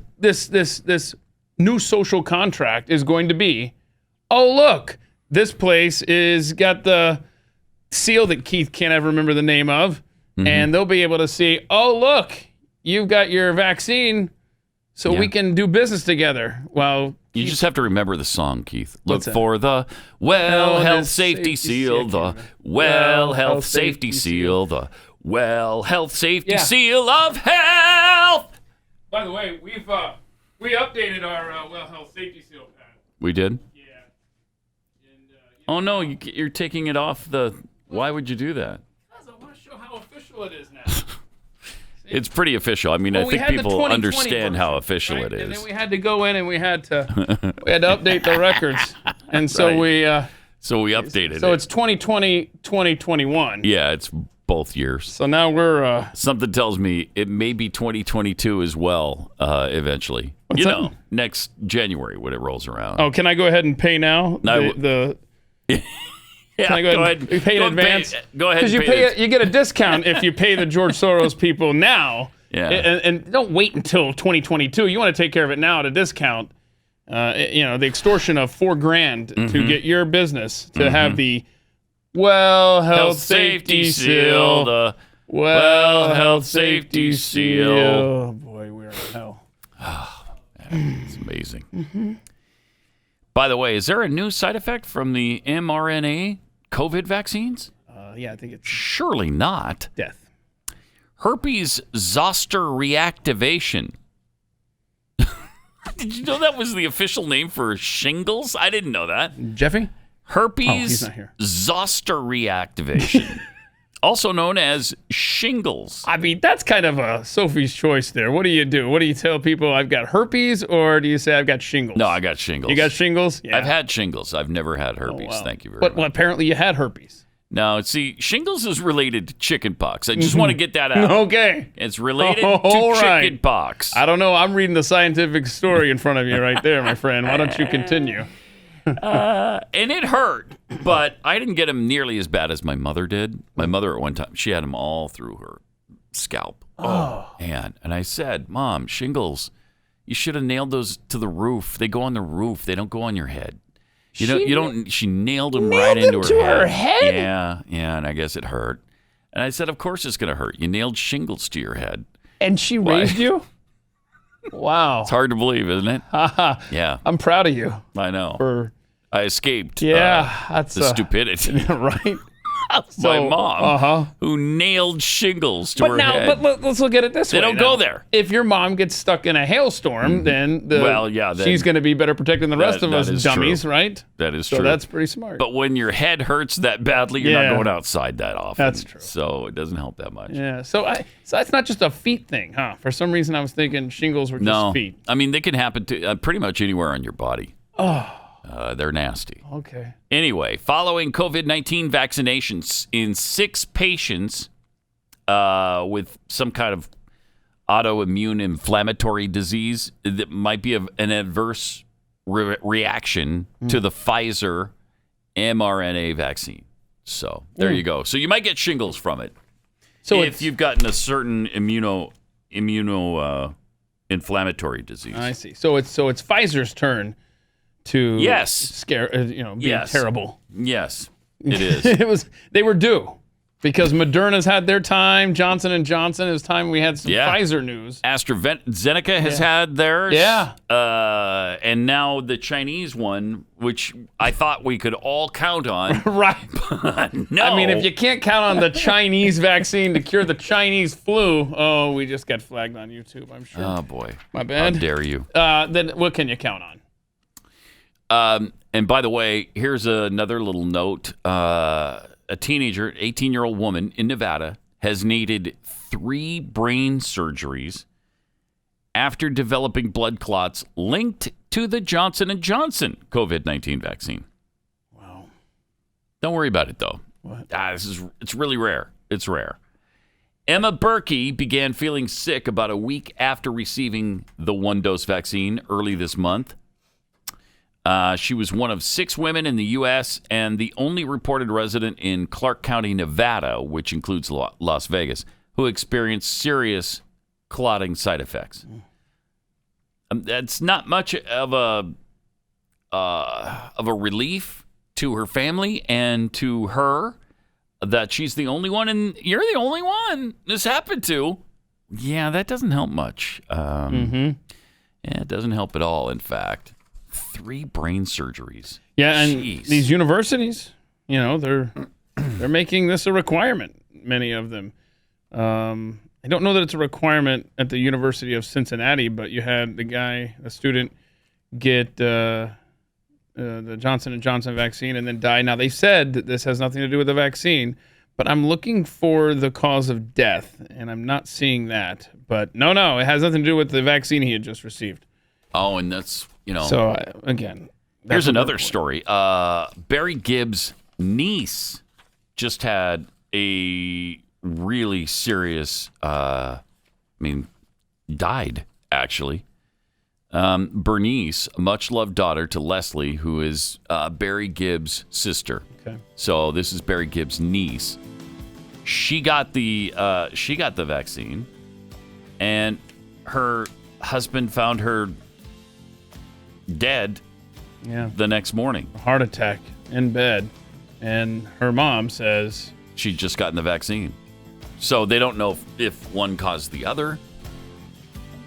new social contract is going to be, oh, look, this place is got the seal that Keith can't ever remember the name of. And they'll be able to see, oh, look, you've got your vaccine. So we can do business together. Well, you just have to remember the song, Keith. Look for the Well Health Safety Seal, the Well Health Safety Seal, the Well Health Safety Seal of Health. By the way, we updated our Well Health Safety Seal pad. We did? Yeah. And, oh no, you're taking it off the. Why would you do that? Because I want to show how official it is now. It's pretty official. I mean, I think people understand how official it is. And then we had to go in and we had to update the records. And so we updated it. So it's 2020, 2021. Yeah, it's both years. So now we're something tells me it may be 2022 as well eventually. What's that? Next January when it rolls around. Oh, can I go ahead and pay now? Yeah, can I go ahead and pay in advance? Go ahead. Because you get a discount if you pay the George Soros people now. Yeah. And don't wait until 2022. You want to take care of it now at a discount. The extortion of $4,000 to get your business to have the Well Health Safety Seal. The Well Health Safety Seal. Oh boy, we're in hell. It's amazing. By the way, is there a new side effect from the mRNA COVID vaccines? Yeah, I think it's surely not. Death. Herpes zoster reactivation. Did you know that was the official name for shingles? I didn't know that. Jeffy? Herpes he's not here. zoster reactivation. Also known as shingles. I mean, that's kind of a Sophie's choice there. What do you do? What do you tell people? I've got herpes, or do you say I've got shingles? No, I got shingles. You got shingles? Yeah. I've had shingles. I've never had herpes. Oh, wow. Thank you very much. Well, apparently you had herpes. No, see, shingles is related to chicken pox. I just want to get that out. Okay. It's related to chicken pox. I don't know. I'm reading the scientific story in front of you right there, my friend. Why don't you continue? And it hurt, but I didn't get them nearly as bad as my mother did. My mother at one time, she had them all through her scalp. Oh, man. And I said, Mom, shingles, you should have nailed those to the roof. They go on the roof. They don't go on your head. She nailed them right into her head. Yeah, and I guess it hurt. And I said, of course it's going to hurt. You nailed shingles to your head. And she raised you? Wow. It's hard to believe, isn't it? Yeah. I'm proud of you. I know. I escaped that's the stupidity. Right? My mom, who nailed shingles to her head. But let's look at it this way. They don't go there. If your mom gets stuck in a hailstorm, then she's going to be better protected than the rest of us dummies, true. right? That is true. So that's pretty smart. But when your head hurts that badly, you're not going outside that often. That's true. So it doesn't help that much. Yeah. So that's not just a feet thing, huh? For some reason, I was thinking shingles were just feet. I mean, they can happen to pretty much anywhere on your body. Oh. They're nasty. Okay. Anyway, following COVID-19 vaccinations in 6 patients with some kind of autoimmune inflammatory disease that might be an adverse reaction to the Pfizer mRNA vaccine. So there you go. So you might get shingles from it. So if you've gotten a certain immuno inflammatory disease. I see. So it's Pfizer's turn to scare, be terrible. Yes, it is. They were due because Moderna's had their time. Johnson & Johnson is time. We had some Pfizer news. AstraZeneca has had theirs. Yeah. And now the Chinese one, which I thought we could all count on. Right. But no. I mean, if you can't count on the Chinese vaccine to cure the Chinese flu, we just got flagged on YouTube, I'm sure. Oh, boy. My bad. How dare you. Then what can you count on? And by the way, here's another little note. A teenager, 18-year-old woman in Nevada, has needed 3 brain surgeries after developing blood clots linked to the Johnson & Johnson COVID-19 vaccine. Wow. Don't worry about it, though. What? It's really rare. It's rare. Emma Berkey began feeling sick about a week after receiving the 1-dose vaccine early this month. She was one of 6 women in the U.S. and the only reported resident in Clark County, Nevada, which includes Las Vegas, who experienced serious clotting side effects. That's not much of a relief to her family and to her that she's the only one, and you're the only one this happened to. Yeah, that doesn't help much. Yeah, it doesn't help at all, in fact. 3 brain surgeries. Yeah, and Jeez. these universities, they're making this a requirement, many of them. I don't know that it's a requirement at the University of Cincinnati, but you had a student, get the Johnson & Johnson vaccine and then die. Now, they said that this has nothing to do with the vaccine, but I'm looking for the cause of death, and I'm not seeing that. But no, it has nothing to do with the vaccine he had just received. Oh, and that's, So, again. Here's another story. Barry Gibbs' niece just had a really serious, died, actually. Bernice, a much-loved daughter to Leslie, who is Barry Gibbs' sister. Okay. So this is Barry Gibbs' niece. She got the vaccine, and her husband found her dead the next morning. A heart attack in bed. And her mom says she'd just gotten the vaccine. So they don't know if one caused the other.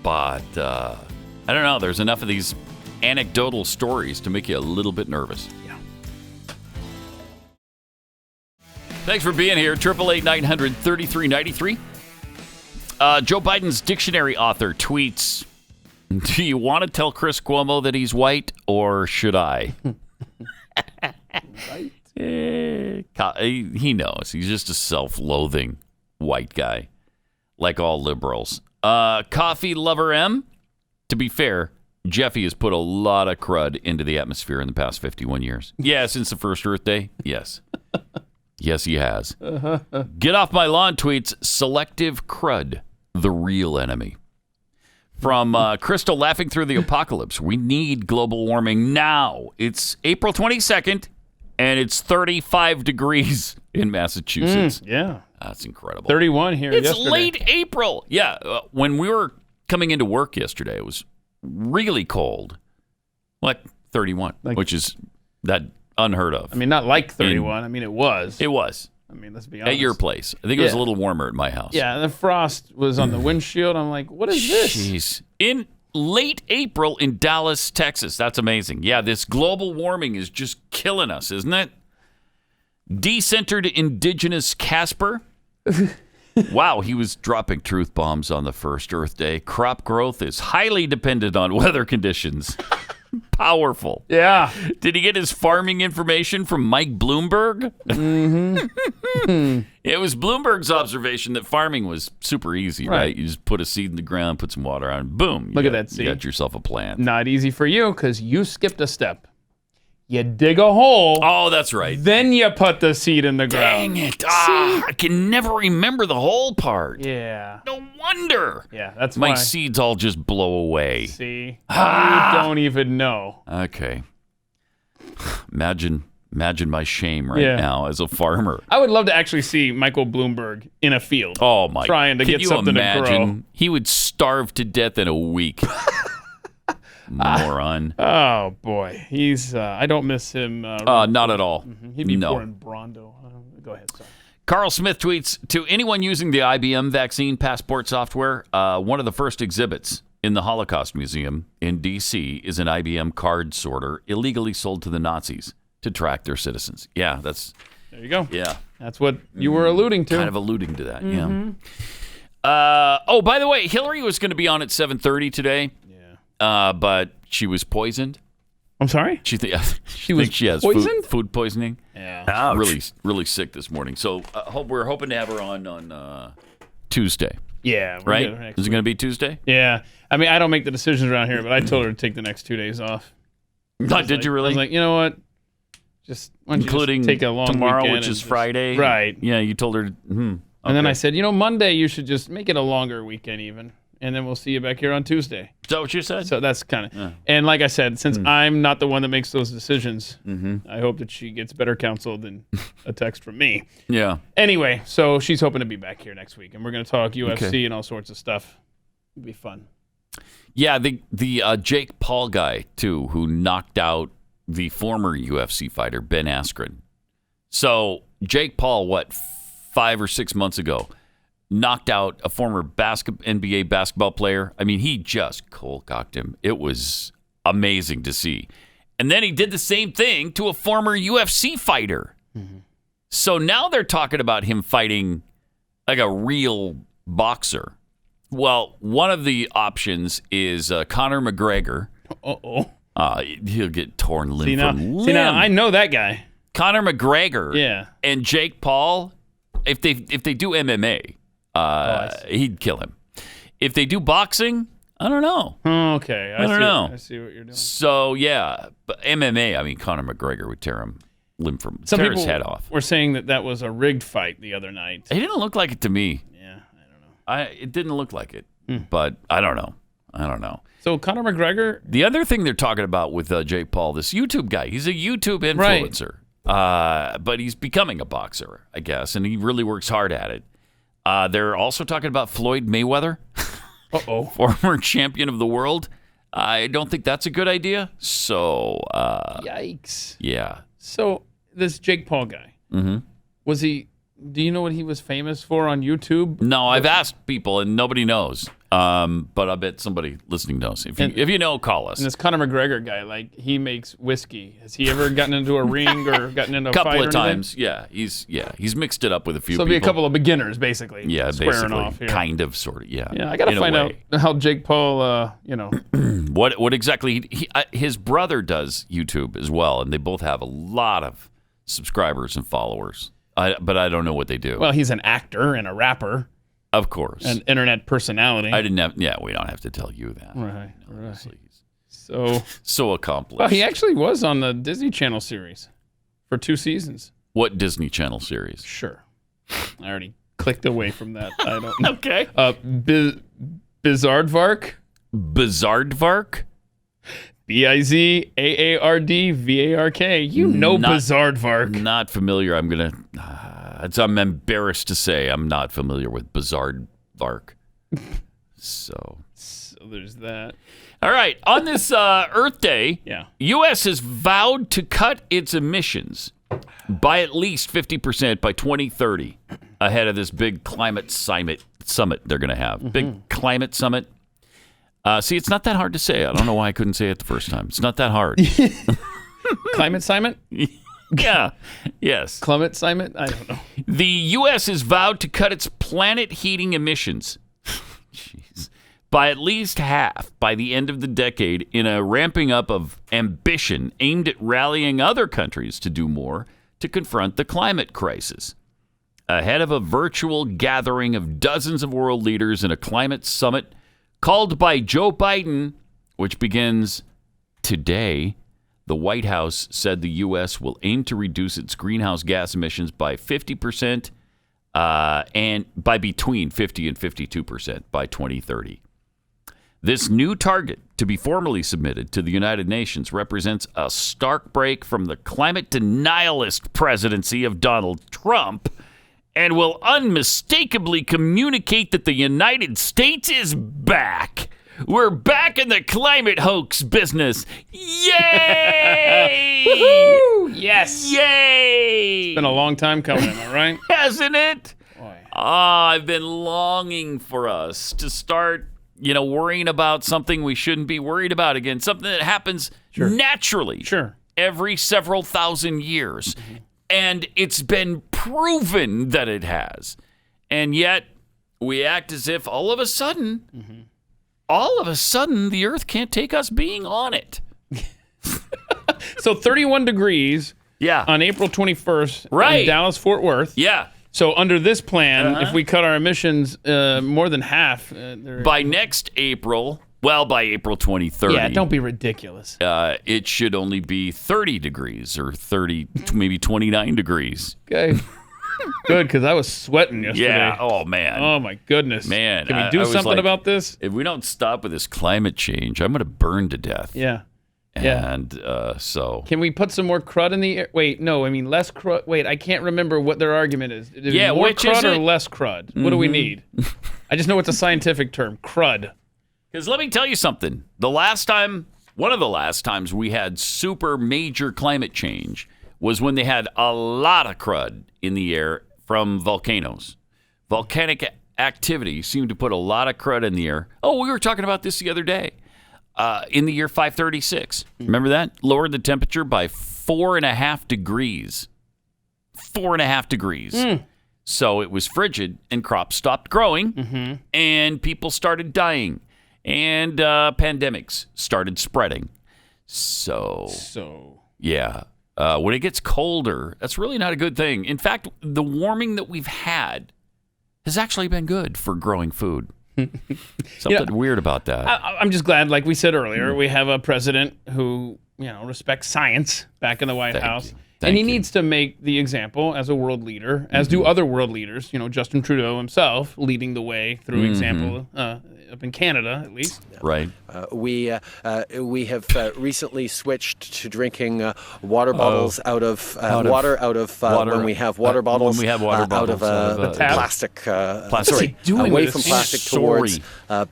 But I don't know. There's enough of these anecdotal stories to make you a little bit nervous. Yeah. Thanks for being here. 888-900-3393. Joe Biden's dictionary author tweets, "Do you want to tell Chris Cuomo that he's white, or should I?" Right. He knows. He's just a self-loathing white guy, like all liberals. Coffee lover M. To be fair, Jeffy has put a lot of crud into the atmosphere in the past 51 years. Yeah, since the first Earth Day. Yes. Yes, he has. Get off my lawn tweets, selective crud, the real enemy. From Crystal laughing through the apocalypse. We need global warming now. It's April 22nd, and it's 35 degrees in Massachusetts. Yeah. That's incredible. 31 here It's yesterday. late April. Yeah. When we were coming into work yesterday, it was really cold. Like 31, which is that unheard of. I mean, not like 31. It was. It was. I mean, let's be honest. At your place. I think it was a little warmer at my house. Yeah, and the frost was on the windshield. I'm like, what is this? Jeez. In late April in Dallas, Texas. That's amazing. Yeah, this global warming is just killing us, isn't it? Decentered indigenous Casper. Wow, he was dropping truth bombs on the first Earth Day. Crop growth is highly dependent on weather conditions. Powerful. Yeah. Did he get his farming information from Mike Bloomberg? Mm-hmm. It was Bloomberg's observation that farming was super easy, right? You just put a seed in the ground, put some water on, boom. Look at that seed. You got yourself a plant. Not easy for you because you skipped a step. You dig a hole. Oh, that's right. Then you put the seed in the ground. Dang it. I can never remember the whole part. Yeah. No wonder. Yeah, that's my why. seeds all just blow away. See? You don't even know. Okay. Imagine my shame right now as a farmer. I would love to actually see Michael Bloomberg in a field. Oh, my. Trying to get something to grow. He would starve to death in a week. Moron. Oh, boy. He's, I don't miss him. Not at all. Mm-hmm. He'd be poor in Brondo. Go ahead, sorry. Carl Smith tweets, to anyone using the IBM vaccine passport software, one of the first exhibits in the Holocaust Museum in D.C. is an IBM card sorter illegally sold to the Nazis to track their citizens. Yeah, that's... There you go. Yeah. That's what you were alluding to. Kind of alluding to that, yeah. Oh, by the way, Hillary was going to be on at 7:30 today. But she was poisoned. I'm sorry? She she has poisoned? food poisoning. Yeah. Really sick this morning. So we're hoping to have her on Tuesday. Yeah. Right? Is it going to be Tuesday? Yeah. I mean, I don't make the decisions around here, but I told her to take the next 2 days off. Did you really? I was like, you know what? Including take a long tomorrow, weekend which is and Friday. Right. Yeah, you told her. And then I said, Monday you should just make it a longer weekend even. And then we'll see you back here on Tuesday. Is that what you said? So that's kind of... And like I said, since I'm not the one that makes those decisions, I hope that she gets better counsel than a text from me. Yeah. Anyway, so she's hoping to be back here next week. And we're going to talk UFC and all sorts of stuff. It'll be fun. Yeah, the Jake Paul guy, too, who knocked out the former UFC fighter, Ben Askren. So Jake Paul, 5 or 6 months ago, knocked out a former NBA basketball player. I mean, he just cold-cocked him. It was amazing to see. And then he did the same thing to a former UFC fighter. So now they're talking about him fighting like a real boxer. Well, one of the options is Conor McGregor. He'll get torn limb from limb. See, now I know that guy. Conor McGregor Yeah. and Jake Paul, if they do MMA, he'd kill him. If they do boxing, I don't know. Okay. I don't know. I see what you're doing. So, yeah. But MMA, I mean, Conor McGregor would tear his head off. We're saying that was a rigged fight the other night. It didn't look like it to me. Yeah, I don't know. It didn't look like it. But I don't know. So Conor McGregor... The other thing they're talking about with Jake Paul, this YouTube guy, he's a YouTube influencer. Right. But he's becoming a boxer, I guess, and he really works hard at it. They're also talking about Floyd Mayweather, former champion of the world. I don't think that's a good idea. So, yikes. Yeah. So this Jake Paul guy, was he? Do you know what he was famous for on YouTube? No, I've asked people and nobody knows. But I bet somebody listening knows. If you know, call us. And this Conor McGregor guy, he makes whiskey. Has he ever gotten into a ring or gotten into a fight? A couple of times, anything? He's mixed it up with a few people. So it'll be a couple of beginners, basically. Yeah, squaring off here. Kind of, sort of, yeah. Yeah, I got to find out how Jake Paul, what exactly his brother does YouTube as well, and they both have a lot of subscribers and followers. But I don't know what they do. Well, he's an actor and a rapper. Of course. An internet personality. We don't have to tell you that. Right. So accomplished. Well, he actually was on the Disney Channel series for 2 seasons. What Disney Channel series? Sure. I already clicked away from that. I don't know. Okay. Bizaardvark? Bizaardvark? Bizaardvark. You know Bizaardvark. Not familiar. I'm embarrassed to say I'm not familiar with Bizaardvark. So there's that. All right. On this Earth Day, yeah. U.S. has vowed to cut its emissions by at least 50% by 2030 ahead of this big climate summit they're going to have. Big climate summit. See, it's not that hard to say. I don't know why I couldn't say it the first time. It's not that hard. Climate summit? Yeah. Yes. Climate summit? I don't know. The U.S. has vowed to cut its planet heating emissions by at least half by the end of the decade in a ramping up of ambition aimed at rallying other countries to do more to confront the climate crisis. Ahead of a virtual gathering of dozens of world leaders in a climate summit called by Joe Biden, which begins today, the White House said the U.S. will aim to reduce its greenhouse gas emissions by 50% and by between 50 and 52% by 2030. This new target, to be formally submitted to the United Nations, represents a stark break from the climate denialist presidency of Donald Trump and will unmistakably communicate that the United States is back. We're back in the climate hoax business. Yay! Woohoo! Yes. Yay! It's been a long time coming, am I right? Hasn't it? Boy. I've been longing for us to start, worrying about something we shouldn't be worried about again. Something that happens naturally. Sure. Every several thousand years. And it's been proven that it has. And yet, we act as if all of a sudden, the Earth can't take us being on it. So 31 degrees on April 21st in Dallas, Fort Worth. Yeah. So under this plan, if we cut our emissions more than half. By next April, by April 2030. Yeah, don't be ridiculous. It should only be 30 degrees or 30, maybe 29 degrees. Okay. Good, because I was sweating yesterday. Yeah. Oh, man. Oh, my goodness. Man. Can we do something about this? If we don't stop with this climate change, I'm going to burn to death. Yeah. And so. Can we put some more crud in the air? Wait, no, I mean less crud. Wait, I can't remember what their argument is. More which crud is or it? less crud? What do we need? I just know it's a scientific term, crud. Because let me tell you something. One of the last times we had super major climate change was when they had a lot of crud in the air from volcanoes. Volcanic activity seemed to put a lot of crud in the air. Oh, we were talking about this the other day. In the year 536. Remember that? Lowered the temperature by 4.5 degrees. 4.5 degrees. So it was frigid, and crops stopped growing, and people started dying, and pandemics started spreading. So yeah. When it gets colder, that's really not a good thing. In fact, the warming that we've had has actually been good for growing food. Something weird about that. I'm just glad, like we said earlier, we have a president who respects science back in the White House. And he needs to make the example as a world leader, as do other world leaders. Justin Trudeau himself leading the way through example up in Canada, at least. Right. We have recently switched to drinking water bottles out of water when we have water bottles. When we have water bottles out of plastic. Plastic. Away from plastic towards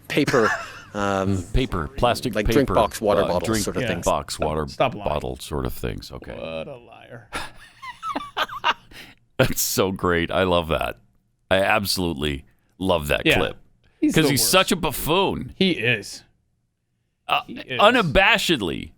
paper. Plastic like paper, drink box water bottles sort of things. Box water bottle sort of things. Okay. What a liar. That's so great. I love that. I absolutely love that clip. Because he's such a buffoon. He is. Unabashedly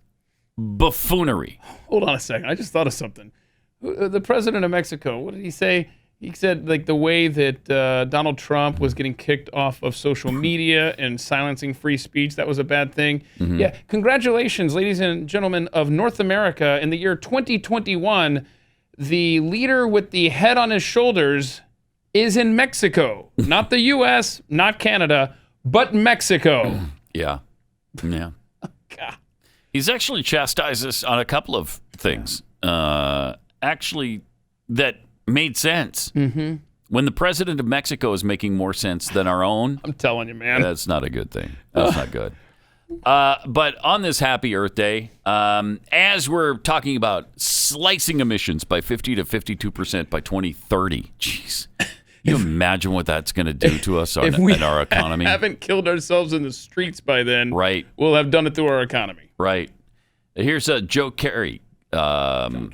buffoonery. Hold on a second. I just thought of something. The president of Mexico, what did he say? He said, like, the way that Donald Trump was getting kicked off of social media and silencing free speech, that was a bad thing. Yeah, congratulations, ladies and gentlemen of North America. In the year 2021, the leader with the head on his shoulders is in Mexico. Not the U.S., not Canada, but Mexico. Yeah. God. He's actually chastised us on a couple of things. Actually, that made sense. When the president of Mexico is making more sense than our own, I'm telling you, man, that's not a good thing. That's not good. But on this happy Earth Day, as we're talking about slicing emissions by 50 to 52% by 2030, jeez, you imagine what that's going to do to us in our economy? If we haven't killed ourselves in the streets by then, right? We'll have done it through our economy. Right. Here's John Kerry, John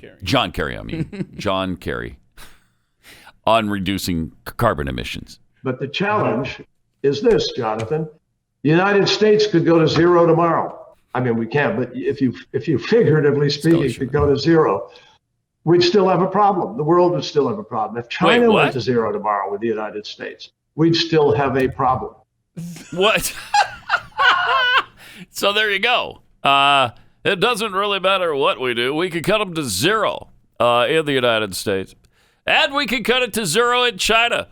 Kerry, on reducing carbon emissions. But the challenge is this, Jonathan. The United States could go to zero tomorrow. I mean, we can't, but if you figuratively speaking could go to zero, we'd still have a problem. The world would still have a problem. If China went to zero tomorrow with the United States, we'd still have a problem. What? So there you go. It doesn't really matter what we do. We could cut them to zero in the United States. And we could cut it to zero in China.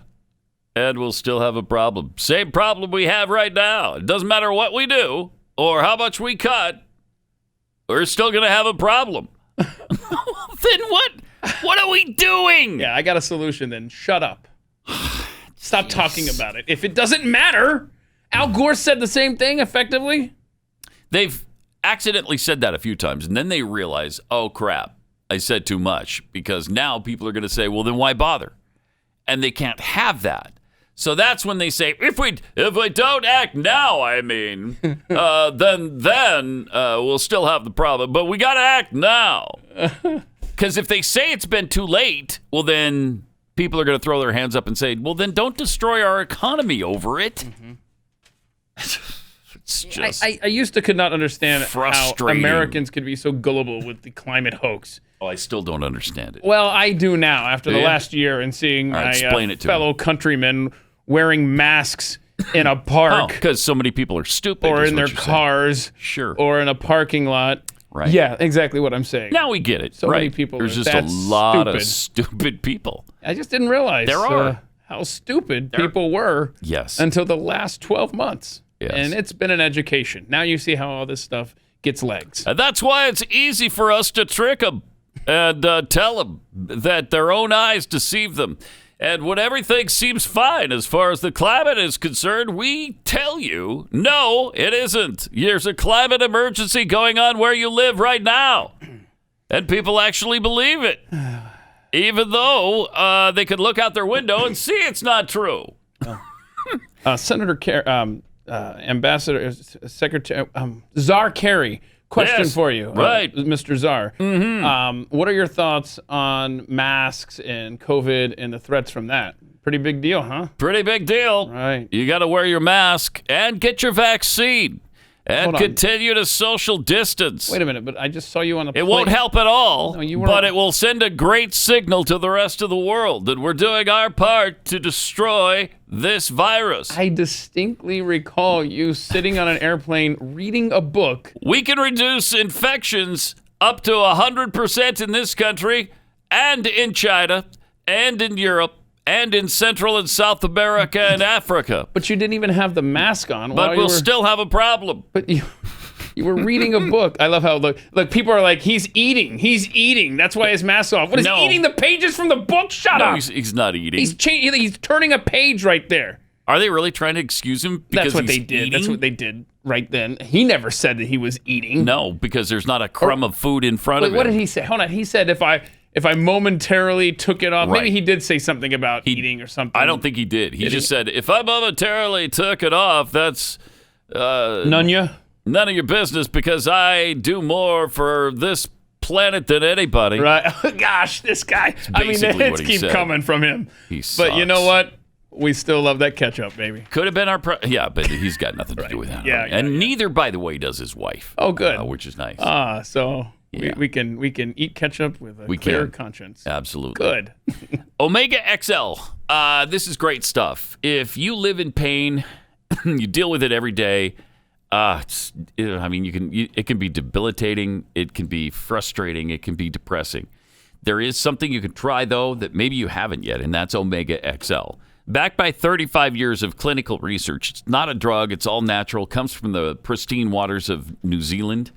And we'll still have a problem. Same problem we have right now. It doesn't matter what we do or how much we cut. We're still going to have a problem. Then what are we doing? Yeah, I got a solution then. Shut up. Stop talking about it. If it doesn't matter, Al Gore said the same thing effectively. They've accidentally said that a few times, and then they realize, oh, crap, I said too much, because now people are going to say, well, then why bother? And they can't have that. So that's when they say, if we don't act now, then we'll still have the problem. But we got to act now. Because if they say it's been too late, well, then people are going to throw their hands up and say, well, then don't destroy our economy over it. It's just I used to could not understand how Americans could be so gullible with the climate hoax. Oh, I still don't understand it. Well, I do now after the last year and seeing my fellow countrymen wearing masks in a park. Because so many people are stupid. Or in their cars. Sure. Or in a parking lot. right? Yeah, exactly what I'm saying. Now we get it. So right. many people. There's are just a lot stupid. of stupid people. I just didn't realize There are. how stupid people were. Yes. Until the last 12 months. Yes. And it's been an education. Now you see how all this stuff gets legs. And that's why it's easy for us to trick them and tell them that their own eyes deceive them. And when everything seems fine as far as the climate is concerned, we tell you, no, it isn't. There's a climate emergency going on where you live right now. And people actually believe it, even though they could look out their window and see it's not true. Senator Ambassador Secretary Czar Kerry, question for you, right, Mr. Czar. What are your thoughts on masks and COVID and the threats from that? Pretty big deal, huh? Pretty big deal. Right. You got to wear your mask and get your vaccine and continue to social distance. Wait a minute, but I just saw you on the plane. It won't help at all, No, you but it will send a great signal to the rest of the world that we're doing our part to destroy this virus. I distinctly recall you sitting on an airplane reading a book. We can reduce infections up to 100% in this country and in China and in Europe and in Central and South America and Africa. But you didn't even have the mask on. But we'll still have a problem. But you were reading a book. I love how, look, people are like, he's eating. That's why his mask's off. What is he eating the pages from the book? Shut up. He's not eating. He's turning a page right there. Are they really trying to excuse him because That's what he's they did. eating? That's what they did right then. He never said that he was eating. No, because there's not a crumb of food in front of him. What did he say? Hold on. He said if I momentarily took it off, Right. maybe he did say something about eating or something. I don't think he did. He just said, if I momentarily took it off, that's none of your business because I do more for this planet than anybody. Right. Gosh, this guy. I mean, the basically hits what he keep said. coming from him. He But you know sucks. what? We still love that ketchup, baby. Could have been our but he's got nothing to do with that. Yeah, and neither, by the way, does his wife. Oh, good. Which is nice. So Yeah. we can eat ketchup with a clear conscience. Absolutely. Good. Omega XL. This is great stuff. If you live in pain, you deal with it every day. It can be debilitating. It can be frustrating. It can be depressing. There is something you can try, though, that maybe you haven't yet, and that's Omega XL. Backed by 35 years of clinical research. It's not a drug. It's all natural. Comes from the pristine waters of New Zealand.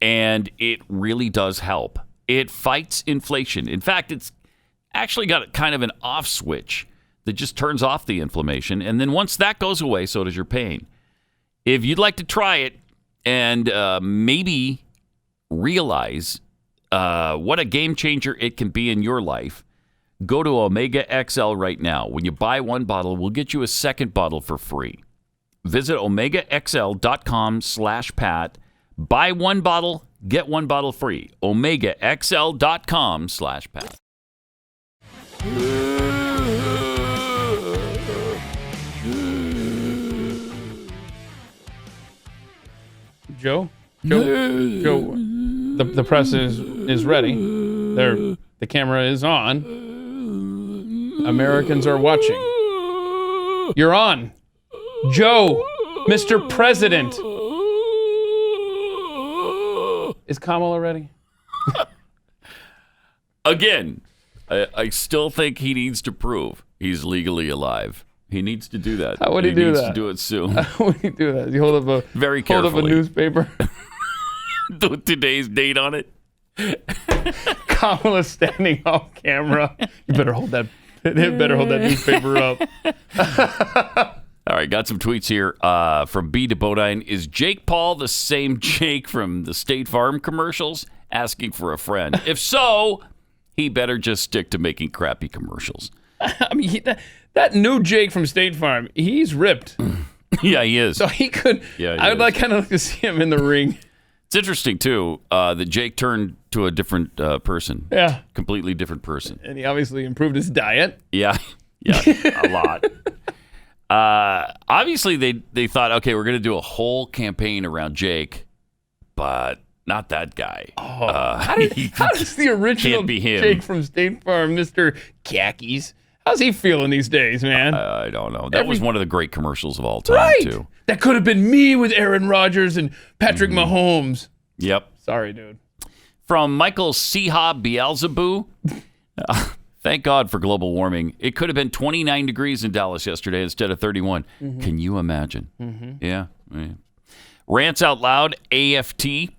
And it really does help. It fights inflation. In fact, it's actually got kind of an off switch that just turns off the inflammation. And then once that goes away, so does your pain. If you'd like to try it and maybe realize what a game changer it can be in your life, go to Omega XL right now. When you buy one bottle, we'll get you a second bottle for free. Visit OmegaXL.com/Pat. Buy one bottle, get one bottle free. OmegaXL.com/Pat. Joe, the press is ready. The camera is on. Americans are watching. You're on, Joe, Mr. President. Is Kamala ready? Again, I still think he needs to prove he's legally alive. He needs to do that. How would he do needs that? to do it soon. How would he do that? You hold up Very hold up a carefully. newspaper. With today's date on it. Kamala standing off camera. You better hold that. Newspaper up. All right, got some tweets here from B to Bodine. Is Jake Paul the same Jake from the State Farm commercials? Asking for a friend. If so, he better just stick to making crappy commercials. I mean, that new Jake from State Farm, he's ripped. Yeah, he is. So he could. Yeah, he I would is. like kind of like to see him in the ring. It's interesting, too, that Jake turned to a different person. Yeah. Completely different person. And he obviously improved his diet. Yeah, a lot. Obviously, they thought, okay, we're going to do a whole campaign around Jake, but not that guy. How does the original Can't be him. Jake from State Farm, Mr. Khakis, how's he feeling these days, man? I don't know. That was one of the great commercials of all time, right. too. That could have been me with Aaron Rodgers and Patrick Mahomes. Yep. Sorry, dude. From Michael Siha Beelzebub. Thank God for global warming. It could have been 29 degrees in Dallas yesterday instead of 31. Mm-hmm. Can you imagine? Mm-hmm. Yeah. Rants out loud, AFT.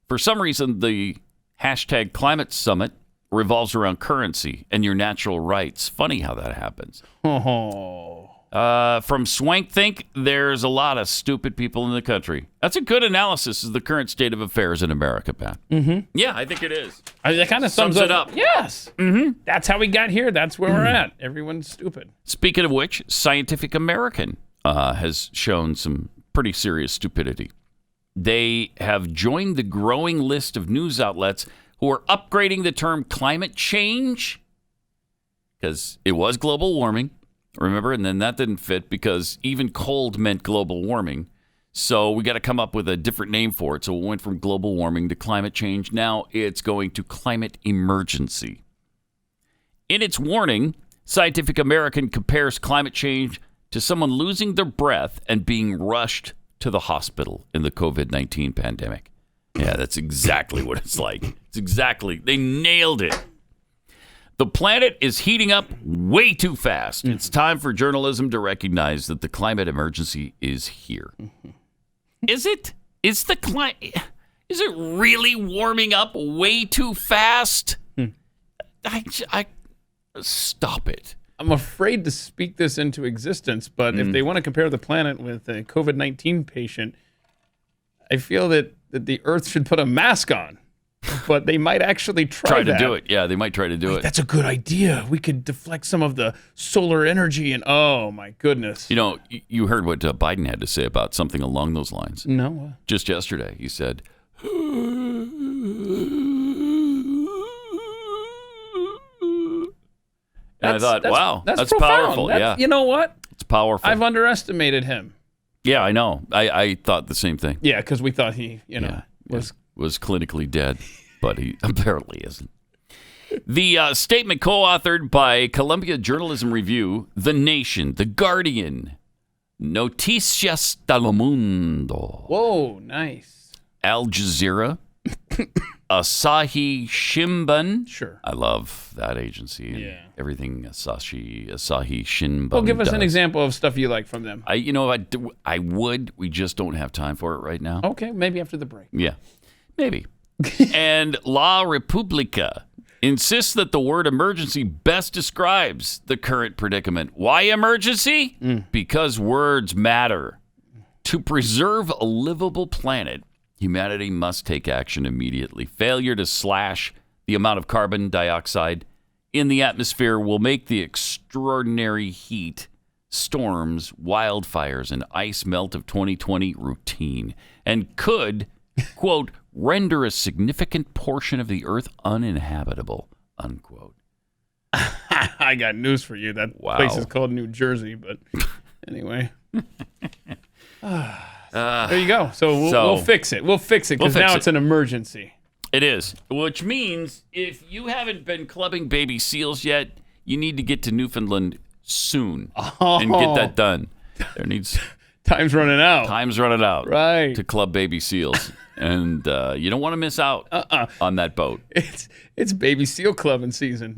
For some reason, the hashtag climate summit revolves around currency and your natural rights. Funny how that happens. Oh. From Swank Think, there's a lot of stupid people in the country. That's a good analysis of the current state of affairs in America, Pat. Mm-hmm. Yeah, I think it is. That kind of sums it up. Yes. Mm-hmm. That's how we got here. That's where we're at. Everyone's stupid. Speaking of which, Scientific American has shown some pretty serious stupidity. They have joined the growing list of news outlets who are upgrading the term climate change because it was global warming. Remember? And then that didn't fit because even cold meant global warming. So we got to come up with a different name for it. So it went from global warming to climate change. Now it's going to climate emergency. In its warning, Scientific American compares climate change to someone losing their breath and being rushed to the hospital in the COVID-19 pandemic. Yeah, that's exactly what it's like. They nailed it. The planet is heating up way too fast. It's time for journalism to recognize that the climate emergency is here. Is it? Is it really warming up way too fast? I stop it. I'm afraid to speak this into existence, but if they want to compare the planet with a COVID-19 patient, I feel that the Earth should put a mask on. But they might actually try to do it. Yeah, they might try to do it. That's a good idea. We could deflect some of the solar energy and oh my goodness. You know, you heard what Biden had to say about something along those lines. No. Just yesterday, he said, and I thought, wow, that's powerful. Yeah. You know what? It's powerful. I've underestimated him. Yeah, I know. I thought the same thing. Yeah, because we thought he, was clinically dead, but he apparently isn't. The statement co-authored by Columbia Journalism Review, The Nation, The Guardian, Noticias Telemundo. Whoa, nice. Al Jazeera, Asahi Shimbun. Sure. I love that agency. And everything Asahi Shimbun. Well, give us does. an example of stuff you like from them. I would. We just don't have time for it right now. Okay, maybe after the break. Yeah, maybe. And La Repubblica insists that the word emergency best describes the current predicament. Why emergency? Because words matter. To preserve a livable planet, humanity must take action immediately. Failure to slash the amount of carbon dioxide in the atmosphere will make the extraordinary heat, storms, wildfires, and ice melt of 2020 routine and could, quote, render a significant portion of the earth uninhabitable, unquote. I got news for you. That place is called New Jersey, but anyway. There you go. So we'll fix it. We'll fix it because now it's an emergency. It is, which means if you haven't been clubbing baby seals yet, you need to get to Newfoundland soon and get that done. Time's running out. Time's running out. Right. To club baby seals. And you don't want to miss out on that boat. It's baby seal clubbing season.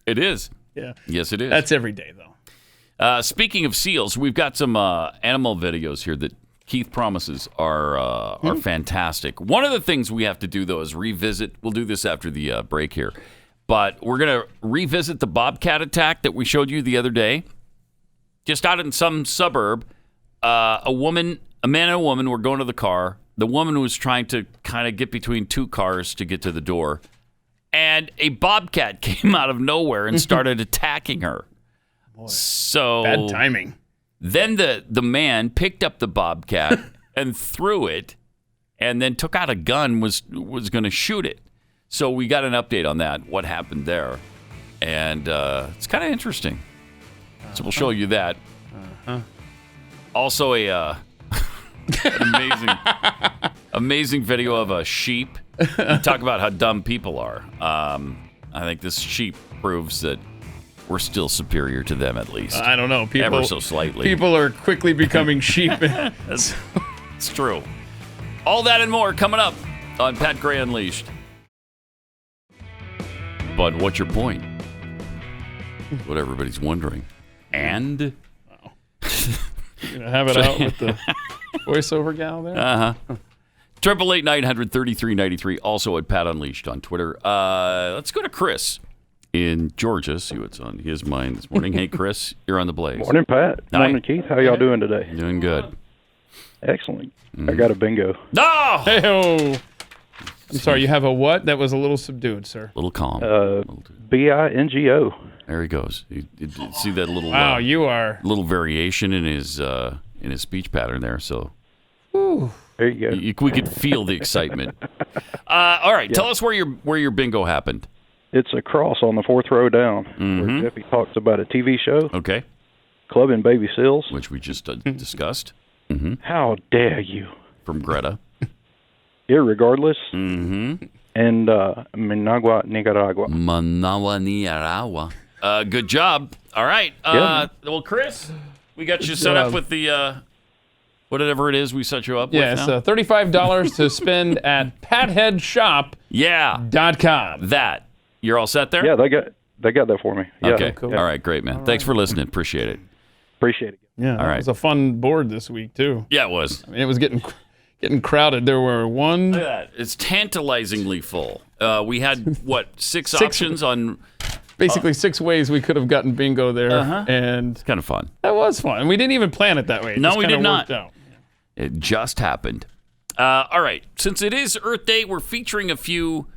It is. Yeah. Yes, it is. That's every day, though. Speaking of seals, we've got some animal videos here that Keith promises are fantastic. One of the things we have to do, though, is revisit. We'll do this after the break here. But we're going to revisit the bobcat attack that we showed you the other day. Just out in some suburb, a man and a woman were going to the car. The woman was trying to kind of get between two cars to get to the door. And a bobcat came out of nowhere and started attacking her. Boy, so bad timing. Then the man picked up the bobcat and threw it and then took out a gun, was going to shoot it. So we got an update on that, what happened there. And it's kind of interesting. So we'll show you that. Also an amazing video of a sheep. You talk about how dumb people are. I think this sheep proves that we're still superior to them, at least. I don't know. Ever so slightly. People are quickly becoming sheep. It's true. All that and more coming up on Pat Gray Unleashed. But what's your point? What everybody's wondering. And? You gonna have it out with the voiceover gal there? 888-900-3393. Also at Pat Unleashed on Twitter. Let's go to Chris in Georgia. See what's on his mind this morning. Hey, Chris, you're on the Blaze. Morning, Pat. Hi. Morning, Keith. How y'all doing today? Doing good. Excellent. I got a bingo. No! Hey-ho! I'm sorry, you have a what? That was a little subdued, sir. Little calm. bingo. There he goes. You see that little wow, you are little variation in his speech pattern there. So there you go. We could feel the excitement. All right, tell us where your bingo happened. It's a cross on the fourth row down where Jeffy talks about a TV show. Okay. Clubbing baby seals, which we just discussed. How dare you? From Greta. Irregardless. And Managua, Nicaragua. Good job. All right. Well, Chris, we got you set up with the whatever it is we set you up with. Yes, $35 to spend at patheadshop.com. That. You're all set there? Yeah, they got that for me. Yeah. Okay. Cool. All right, great, man. Thanks for listening. Appreciate it. Appreciate it. Yeah. All right. It was a fun board this week too. Yeah, it was. I mean, it was getting crowded. There were one. Look at that. It's tantalizingly full. We had six options on. Basically, 6 ways we could have gotten bingo there, and it's kind of fun. That was fun, and we didn't even plan it that way. No, we did not. Out. It just happened. All right, since it is Earth Day, we're featuring a few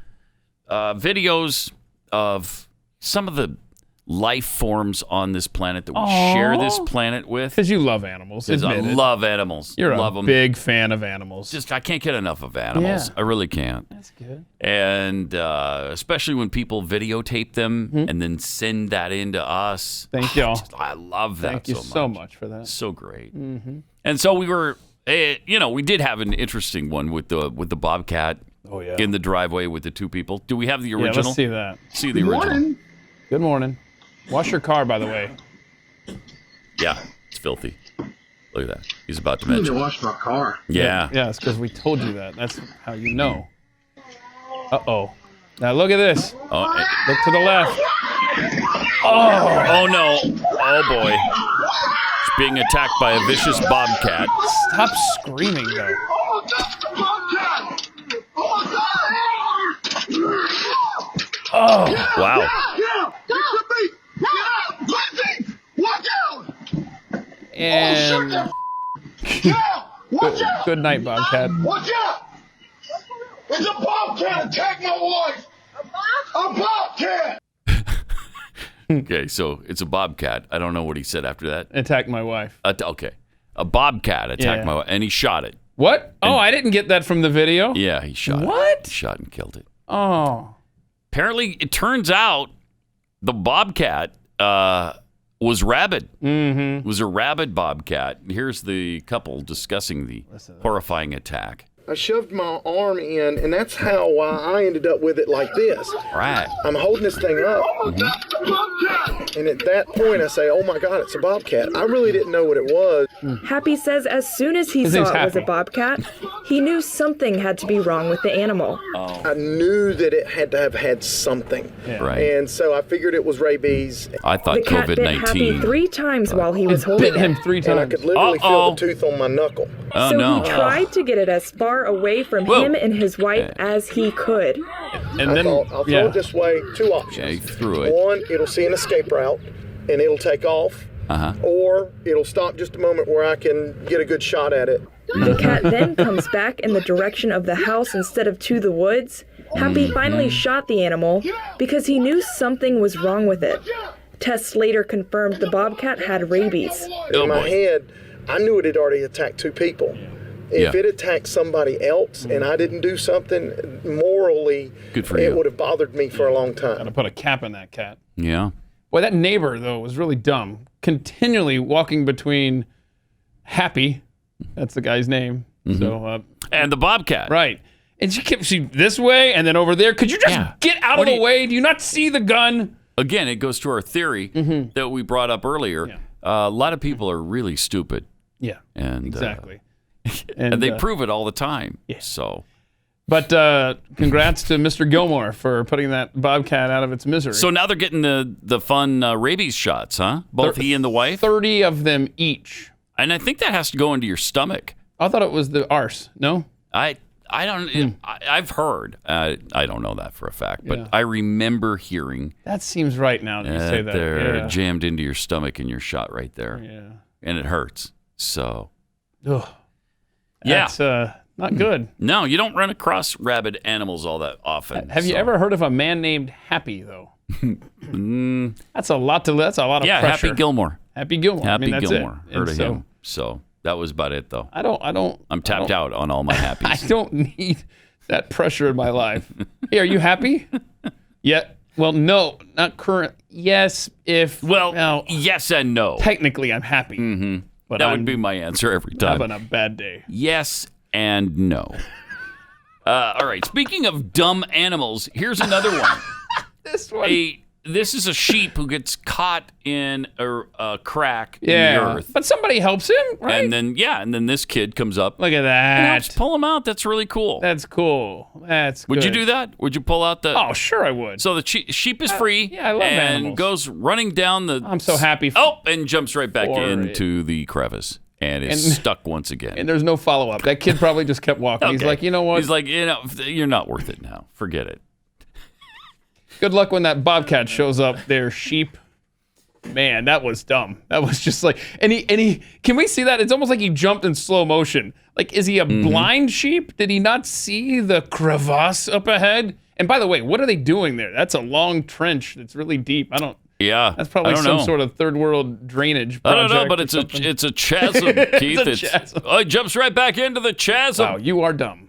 videos of some of the life forms on this planet that we share this planet with. Because you love animals. Because I love animals. You're love a them. Big fan of animals. Just I can't get enough of animals. Yeah. I really can't. That's good. And especially when people videotape them and then send that in to us. Thank y'all. I love that. Thank you so much for that. So great. And so we were, we did have an interesting one with the Bobcat. Oh yeah. In the driveway with the two people. Do we have the original? Yeah, let's see that. See the original. Good morning. Wash your car, by the way. Yeah, it's filthy. Look at that. He's about to mention. I need to wash my car. Yeah. Yeah, it's because we told you that. That's how you know. Uh-oh. Now look at this. Oh, look to the left. Oh no. Oh boy. It's being attacked by a vicious bobcat. Stop screaming, though. Oh, that's the bobcat! Oh, wow. Yeah, it's a beat. Yeah, watch out! And good night, Bobcat. Watch out! It's a bobcat! Attack my wife! A bobcat! Okay, so it's a bobcat. I don't know what he said after that. Attack my wife. Okay. A bobcat attacked my wife, and he shot it. What? I didn't get that from the video. Yeah, he shot it. What? He shot and killed it. Oh. Apparently, it turns out the bobcat was rabid. It was a rabid bobcat. Here's the couple discussing the horrifying attack. I shoved my arm in, and that's how I ended up with it like this. Right. I'm holding this thing up, and at that point I say, oh my God, it's a bobcat. I really didn't know what it was. Happy says as soon as he saw it was a bobcat, he knew something had to be wrong with the animal. I knew that it had to have had something. Yeah. Right. And so I figured it was rabies. I thought the cat bit Happy 3 times while he was holding him 3 times. And I could literally feel the tooth on my knuckle. Oh, so no. he tried to get it as far away from him and his wife as he could. And then I'll throw it this way, 2 options. Yeah, he threw it. One, it'll see an escape route, and it'll take off. Or it'll stop just a moment where I can get a good shot at it. The cat then comes back in the direction of the house instead of to the woods. Happy finally shot the animal because he knew something was wrong with it. Tests later confirmed the bobcat had rabies. In my head, I knew it had already attacked 2 people. If it attacked somebody else and I didn't do something morally, it would have bothered me for a long time. Gotta put a cap in that cat. Yeah. Boy, that neighbor, though, was really dumb. Continually walking between Happy, that's the guy's name. So, and the bobcat. Right. And she kept this way and then over there. Could you just get out of the way? Do you not see the gun? Again, it goes to our theory that we brought up earlier. Yeah. A lot of people are really stupid. Yeah, and exactly. And they prove it all the time. Yeah. So But congrats to Mr. Gilmore for putting that bobcat out of its misery. So now they're getting the fun rabies shots, huh? Both he and the wife? 30 of them each. And I think that has to go into your stomach. I thought it was the arse. No? I don't. I've heard. I don't know that for a fact, but I remember hearing. That seems right now that you say that. They're jammed into your stomach and you're shot right there. Yeah. And it hurts. So. Ugh. That's not good. No, you don't run across rabid animals all that often. Have you ever heard of a man named Happy though? That's a lot of pressure. Happy Gilmore. Happy Gilmore. Happy that's Gilmore. It. Heard of him. So that was about it, though. I'm tapped out on all my happies. I don't need that pressure in my life. Hey, are you happy? Yeah. Well, no, not current. Yes, if. Well, yes and no. Technically, I'm happy. Mm-hmm. But that would be my answer every time. Having a bad day. Yes and no. All right. Speaking of dumb animals, here's another one. This one. This is a sheep who gets caught in a crack in the earth. But somebody helps him, right? And then this kid comes up. Look at that. And helps pull him out. That's really cool. That's cool. That's Would good. you do that? Would you pull out the... Oh, sure I would. So the sheep is free. Yeah, I love and animals. Goes running down the... I'm so happy. And jumps right back into the crevice. And is stuck once again. And there's no follow-up. That kid probably just kept walking. Okay. He's like, you know what? He's like, you're not worth it now. Forget it. Good luck when that bobcat shows up there, sheep. Man, that was dumb. That was just like, and he, can we see that? It's almost like he jumped in slow motion. Like, is he a blind sheep? Did he not see the crevasse up ahead? And by the way, what are they doing there? That's a long trench that's really deep. Yeah. That's probably some sort of third world drainage project. I don't know, but it's a chasm, Keith. It's a chasm. Oh, he jumps right back into the chasm. Wow, you are dumb.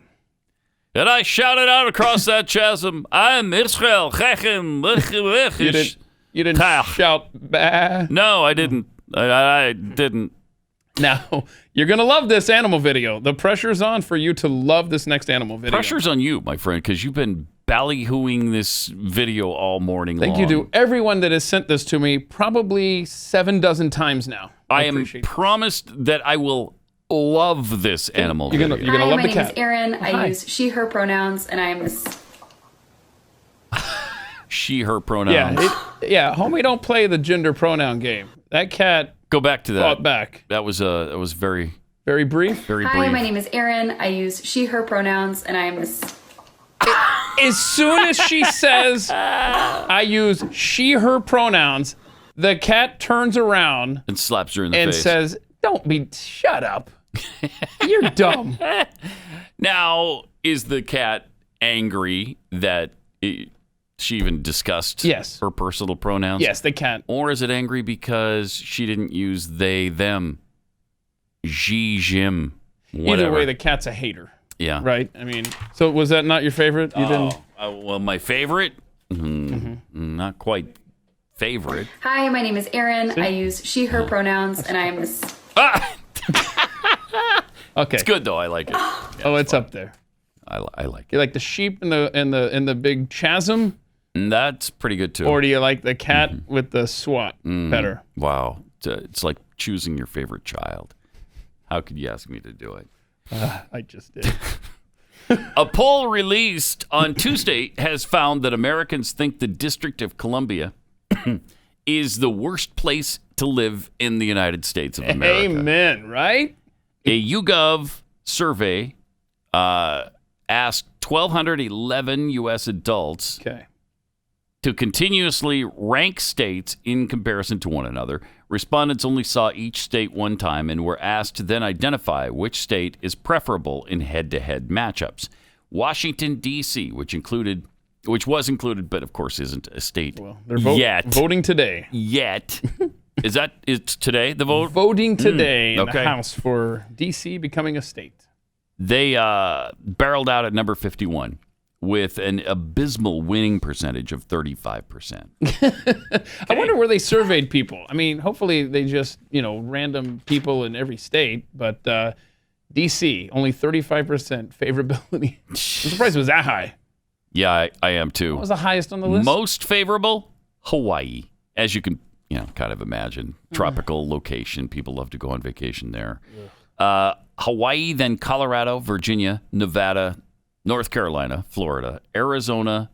And I shouted out across that chasm, I'm Israel. You didn't shout, bah. No, I didn't. I didn't. Now, you're going to love this animal video. The pressure's on for you to love this next animal video. Pressure's on you, my friend, because you've been ballyhooing this video all morning long. Thank you to everyone that has sent this to me probably 7 times now. I am promised that I will love this animal video. You're gonna love the cat. My name is Erin. I use she, her pronouns, and I am she, her pronouns. Yeah, homie, don't play the gender pronoun game. That cat. Go back to that. Fought back. That was very, very brief. Very brief. Hi, my name is Erin. I use she, her pronouns, and I am As soon as she says, I use she, her pronouns, the cat turns around and slaps her in the face and says, shut up. You're dumb. Now, is the cat angry that she even discussed her personal pronouns? Yes, the cat. Or is it angry because she didn't use they, them, she, him, whatever? Either way, the cat's a hater. Yeah. Right? I mean, so was that not your favorite? You didn't? Well, my favorite? Not quite favorite. Hi, my name is Erin. I use she, her pronouns, and I am Okay. It's good though. I like it. Yeah, it's up there. I like it. You like the sheep in the big chasm? That's pretty good too. Or do you like the cat with the SWAT better? Wow. It's like choosing your favorite child. How could you ask me to do it? I just did. A poll released on Tuesday has found that Americans think the District of Columbia is the worst place to live in the United States of America. Amen, right? A YouGov survey asked 1,211 U.S. adults to continuously rank states in comparison to one another. Respondents only saw each state one time and were asked to then identify which state is preferable in head-to-head matchups. Washington, D.C., which was included, but of course isn't a state yet. Voting today. Yet. It's today, the vote? Voting today in the House for D.C. becoming a state. They barreled out at number 51 with an abysmal winning percentage of 35%. I wonder where they surveyed people. I mean, hopefully they just, random people in every state, but D.C., only 35% favorability. I'm surprised it was that high. Yeah, I am too. What was the highest on the list? Most favorable, Hawaii. As you can, kind of imagine. Tropical location. People love to go on vacation there. Hawaii, then Colorado, Virginia, Nevada, North Carolina, Florida, Arizona,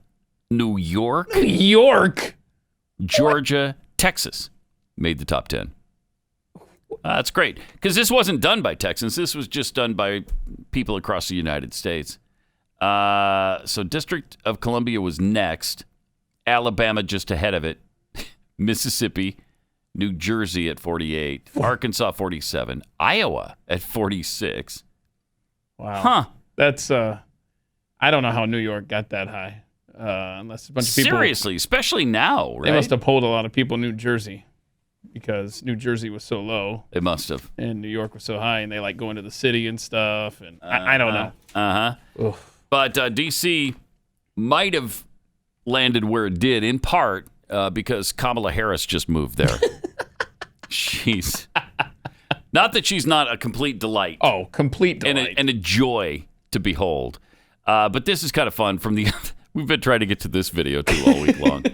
New York, Georgia, Texas made the top 10. That's great, because this wasn't done by Texans. This was just done by people across the United States. So District of Columbia was next. Alabama just ahead of it. Mississippi, New Jersey at 48. Arkansas, 47. Iowa at 46. Wow. Huh. That's, I don't know how New York got that high. Unless a bunch of people... Seriously, especially now, right? They must have polled a lot of people in New Jersey, because New Jersey was so low. It must have. And New York was so high, and they like going to the city and stuff. And I don't know. But D.C. might have landed where it did, in part because Kamala Harris just moved there. She's... Not that she's not a complete delight. Oh, complete delight. And a joy to behold. But this is kind of fun from the... We've been trying to get to this video, too, all week long.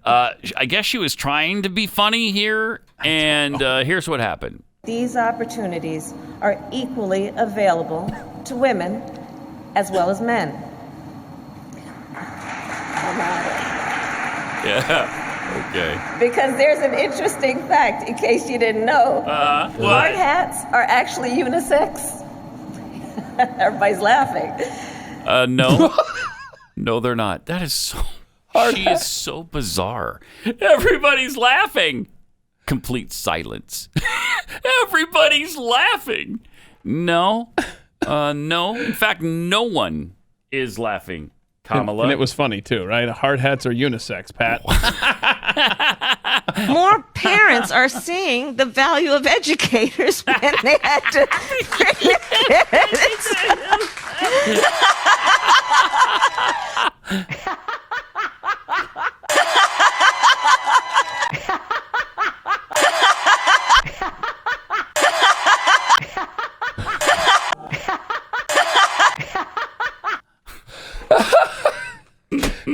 I guess she was trying to be funny here, and here's what happened. These opportunities are equally available to women as well as men. Yeah, okay. Because there's an interesting fact, in case you didn't know. Hard hats are actually unisex. Everybody's laughing. No. No, they're not. That is so... She is so bizarre. Everybody's laughing. Complete silence. Everybody's laughing. No. No. In fact, no one is laughing, Kamala. And it was funny, too, right? Hard hats are unisex, Pat. More parents are seeing the value of educators when they had to bring their kids.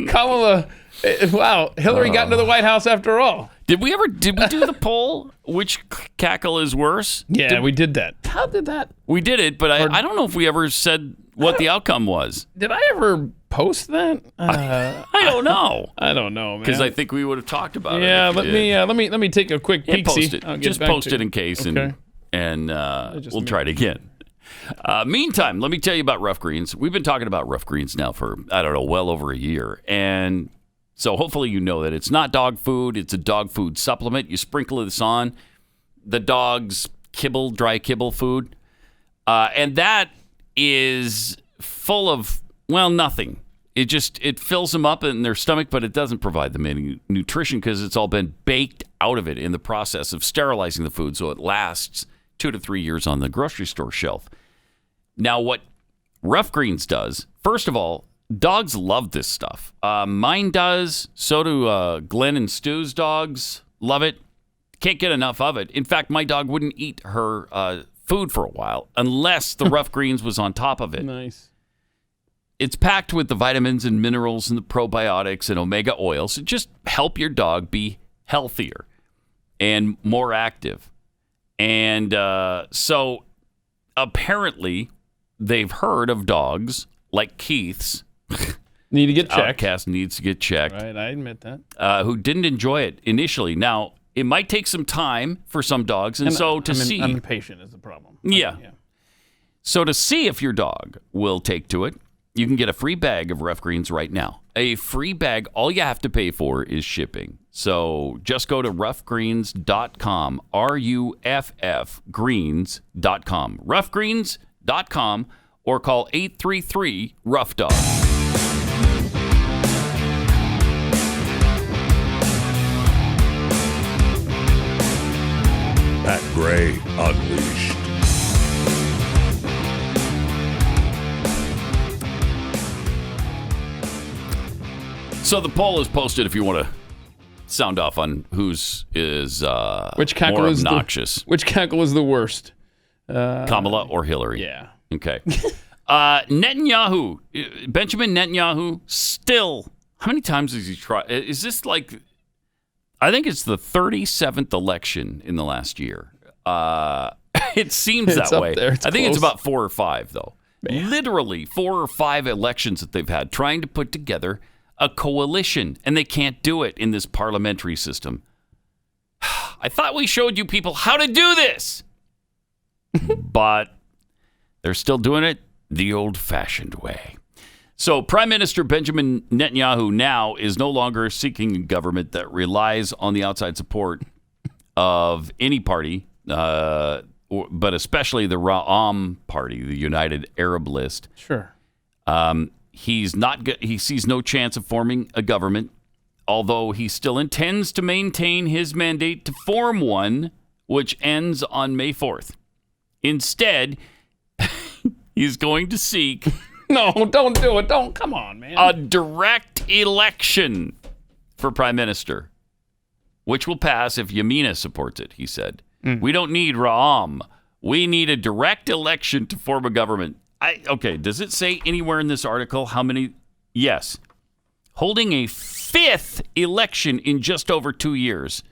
Kamala, wow, Hillary got into the White House after all. Did we do the poll? Which cackle is worse? Yeah, we did that. How did that? We did it, but I don't know if we ever said what the outcome was. Did I ever post that? I don't know. I don't know, man. Because I think we would have talked about it. Yeah, let me take a quick peek. Post it. Just post it in case, okay. and we'll try it again. Meantime, let me tell you about Rough Greens. We've been talking about Rough Greens now for, I don't know, well over a year. And so hopefully you know that it's not dog food. It's a dog food supplement. You sprinkle this on the dog's kibble, dry kibble food. And that is full of, well, nothing. It fills them up in their stomach, but it doesn't provide them any nutrition because it's all been baked out of it in the process of sterilizing the food so it lasts 2 to 3 years on the grocery store shelf. Now, what Rough Greens does, first of all, dogs love this stuff. Mine does. So do Glenn and Stu's dogs. Love it. Can't get enough of it. In fact, my dog wouldn't eat her food for a while unless the Rough Greens was on top of it. Nice. It's packed with the vitamins and minerals and the probiotics and omega oils to just help your dog be healthier and more active. And so apparently they've heard of dogs like Keith's. Need to get checked. Outcast needs to get checked. Right, I admit that. Who didn't enjoy it initially. Now, it might take some time for some dogs. And so to see... I'm impatient is the problem. Yeah. So to see if your dog will take to it, you can get a free bag of Rough Greens right now. A free bag, all you have to pay for is shipping. So just go to roughgreens.com, RUFF greens.com, roughgreens.com, or call 833-ROUGH-DOG. Pat Gray Unleashed. So the poll is posted if you want to sound off on whose is which cackle more is obnoxious. Which cackle is the worst? Kamala or Hillary? Yeah. Okay. Netanyahu, Benjamin Netanyahu, still, how many times has he tried? Is this like, I think it's the 37th election in the last year. It seems that way. There. I think it's about 4 or 5, though. literally 4 or 5 elections that they've had trying to put together a coalition, and they can't do it in this parliamentary system. I thought we showed you people how to do this, but they're still doing it the old-fashioned way. So Prime Minister Benjamin Netanyahu now is no longer seeking a government that relies on the outside support of any party, but especially the Ra'am party, the United Arab List. Sure. He sees no chance of forming a government, although he still intends to maintain his mandate to form one, which ends on May 4th. Instead, he's going to seek... No, don't do it. Don't. Come on, man. A direct election for prime minister, which will pass if Yamina supports it, he said. We don't need Ra'am. We need a direct election to form a government. Okay, does it say anywhere in this article how many? Yes. Holding a 5th election in just over 2 years,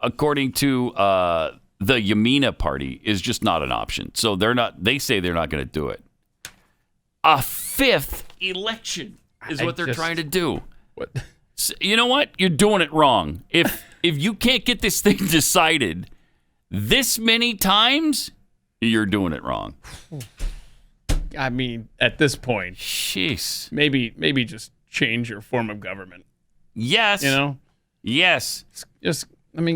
according to the Yamina party, is just not an option. So they say they're not going to do it. A 5th election is what they're trying to do. What? You know what? You're doing it wrong. If you can't get this thing decided this many times, you're doing it wrong. I mean, at this point, jeez, maybe just change your form of government. Yes. You know? Yes. Just,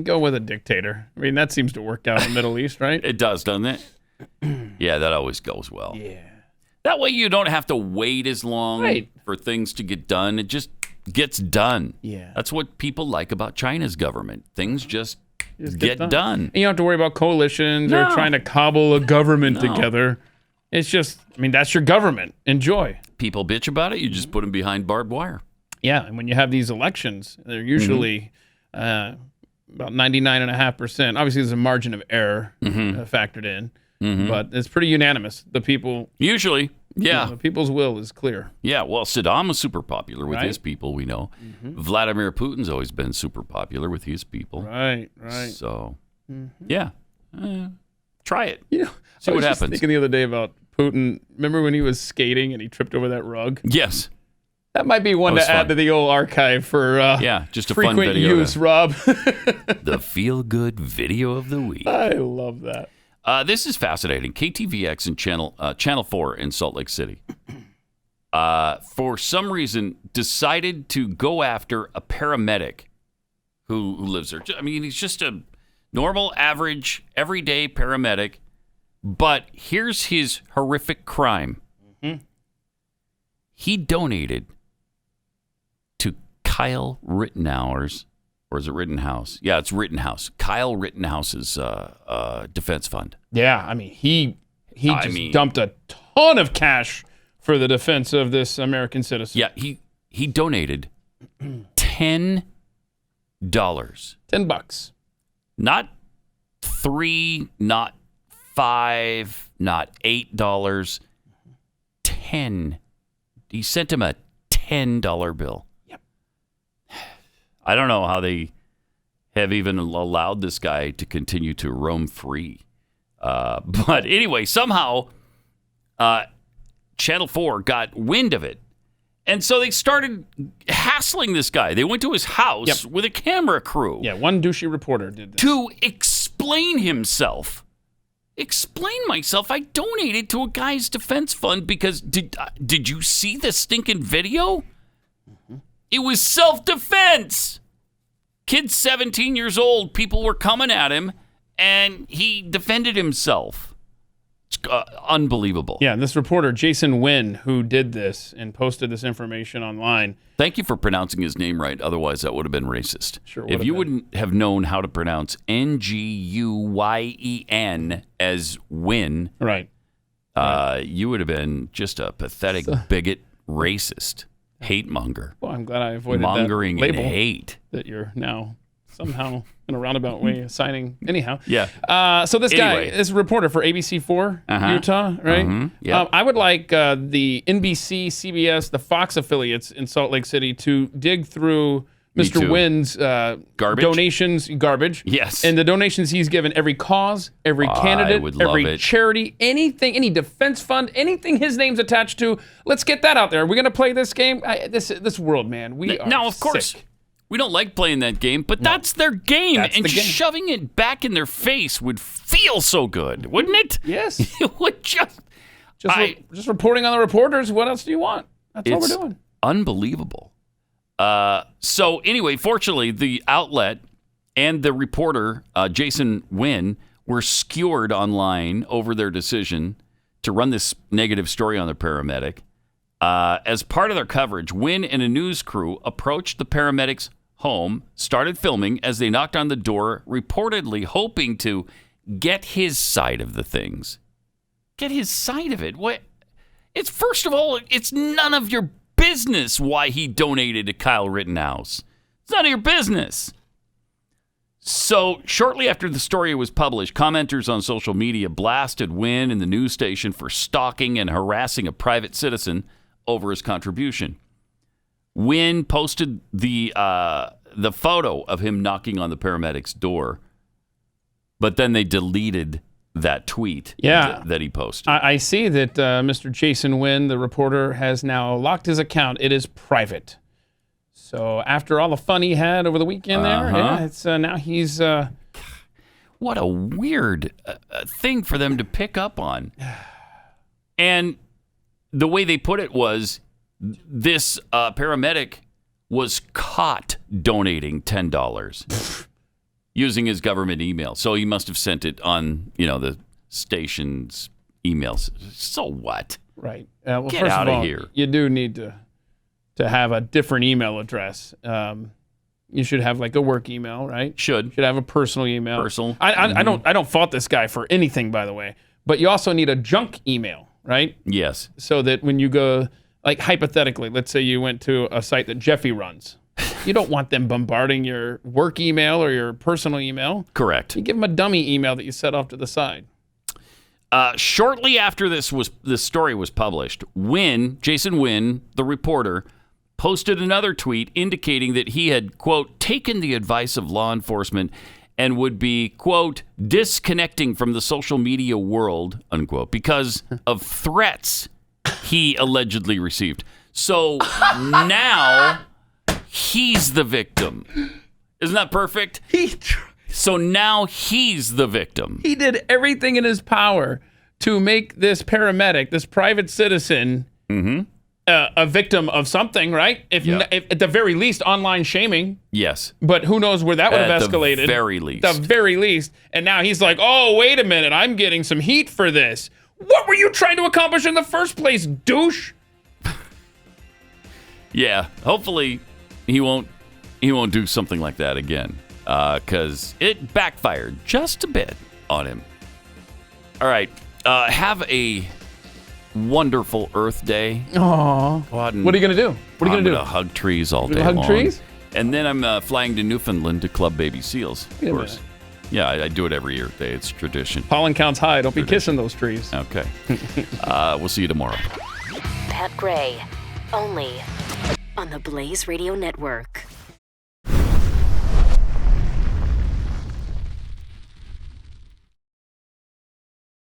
go with a dictator. I mean, that seems to work out in the Middle East, right? It does, doesn't it? Yeah, that always goes well. Yeah. That way you don't have to wait as long for things to get done. It just gets done. Yeah. That's what people like about China's government. Things just get done. And you don't have to worry about coalitions or trying to cobble a government together. It's just, that's your government. Enjoy. People bitch about it. You just put them behind barbed wire. Yeah, and when you have these elections, they're usually about 99.5%. Obviously, there's a margin of error factored in. But it's pretty unanimous. The people... Usually, yeah. The people's will is clear. Yeah, well, Saddam was super popular with his people, we know. Vladimir Putin's always been super popular with his people. Right. So, yeah. Try it. See what happens. I was just thinking the other day about Putin. Remember when he was skating and he tripped over that rug? Yes. That might be one to add to the old archive for just a frequent fun video use, Rob. The feel-good video of the week. I love that. This is fascinating. KTVX and Channel 4 in Salt Lake City, for some reason, decided to go after a paramedic who lives there. He's just a normal, average, everyday paramedic. But here's his horrific crime. He donated to Kyle Rittenhauer's, or is it Rittenhouse? Yeah, it's Rittenhouse. Kyle Rittenhouse's defense fund. Yeah, he dumped a ton of cash for the defense of this American citizen. Yeah, he donated $10. $10. Not $3, not $5, not $8. $10. He sent him a $10 bill. Yep. I don't know how they have even allowed this guy to continue to roam free. But anyway, somehow Channel 4 got wind of it. And so they started hassling this guy. They went to his house with a camera crew. Yeah, one douchey reporter did this. To explain himself. Explain myself. I donated to a guy's defense fund because did you see the stinking video? It was self-defense. Kid's 17 years old. People were coming at him, and he defended himself. It's unbelievable. Yeah, this reporter, Jason Wynn, who did this and posted this information online. Thank you for pronouncing his name right. Otherwise, that would have been racist. Sure. If you wouldn't have known how to pronounce Nguyen as Wynn, right, you would have been just a pathetic bigot, racist, hate monger. Well, I'm glad I avoided mongering that label and hate that you're now somehow in a roundabout way assigning. Anyhow, yeah. So this guy, this reporter for ABC4 Utah, right? Yeah. I would like the NBC, CBS, the Fox affiliates in Salt Lake City to dig through Mr. too. Wynn's Garbage? donations, garbage. Yes. And the donations he's given every cause, every candidate, would love every it. charity, anything, any defense fund, anything his name's attached to. Let's get that out there. Are we going to play this game? This world, man. We are Now, of course, sick. we don't like playing that game, but that's their game. That's and the game. shoving it back in their face would feel so good, wouldn't it? Yes. It would just reporting on the reporters. What else do you want? That's what It's we're doing. unbelievable. So anyway, fortunately, the outlet and the reporter, Jason Wynn, were skewered online over their decision to run this negative story on the paramedic. As part of their coverage, Wynn and a news crew approached the paramedic's home, started filming as they knocked on the door, reportedly hoping to get his side of the things. Get his side of it? What? It's first of all, it's none of your business why he donated to Kyle Rittenhouse. It's none of your business. So shortly after the story was published, commenters on social media blasted Wynn and the news station for stalking and harassing a private citizen over his contribution. Wynn posted the photo of him knocking on the paramedic's door, but then they deleted that tweet that he posted. I see that Mr. Jason Wynn, the reporter, has now locked his account. It is private. So after all the fun he had over the weekend it's now he's... What a weird thing for them to pick up on. And the way they put it was this paramedic was caught donating $10. Using his government email. So he must have sent it on, the station's emails. So what? Right. Well, Get first out of all, here. You do need to have a different email address. You should have like a work email, right? Should have a personal email. Personal. I don't fault this guy for anything, by the way. But you also need a junk email, right? Yes. So that when you go, like hypothetically, let's say you went to a site that Jeffy runs. You don't want them bombarding your work email or your personal email. Correct. You give them a dummy email that you set off to the side. Shortly after this story was published, Jason Wynn, the reporter, posted another tweet indicating that he had, quote, taken the advice of law enforcement and would be, quote, disconnecting from the social media world, unquote, because of threats he allegedly received. So now he's the victim. Isn't that perfect? So now he's the victim. He did everything in his power to make this paramedic, this private citizen, a victim of something, right? If at the very least, online shaming. Yes. But who knows where that would have escalated. At the very least. The very least. And now he's like, oh, wait a minute. I'm getting some heat for this. What were you trying to accomplish in the first place, douche? Yeah. Hopefully he won't do something like that again. Because it backfired just a bit on him. All right. Have a wonderful Earth Day. Aww. What are you going to do? What are you going to do? I'm going to hug trees all day long. Hug trees? And then I'm flying to Newfoundland to club baby seals, of course. Yeah, I do it every year. It's tradition. Pollen counts high. Don't be kissing those trees. Okay. We'll see you tomorrow. Pat Gray, only on the Blaze Radio Network.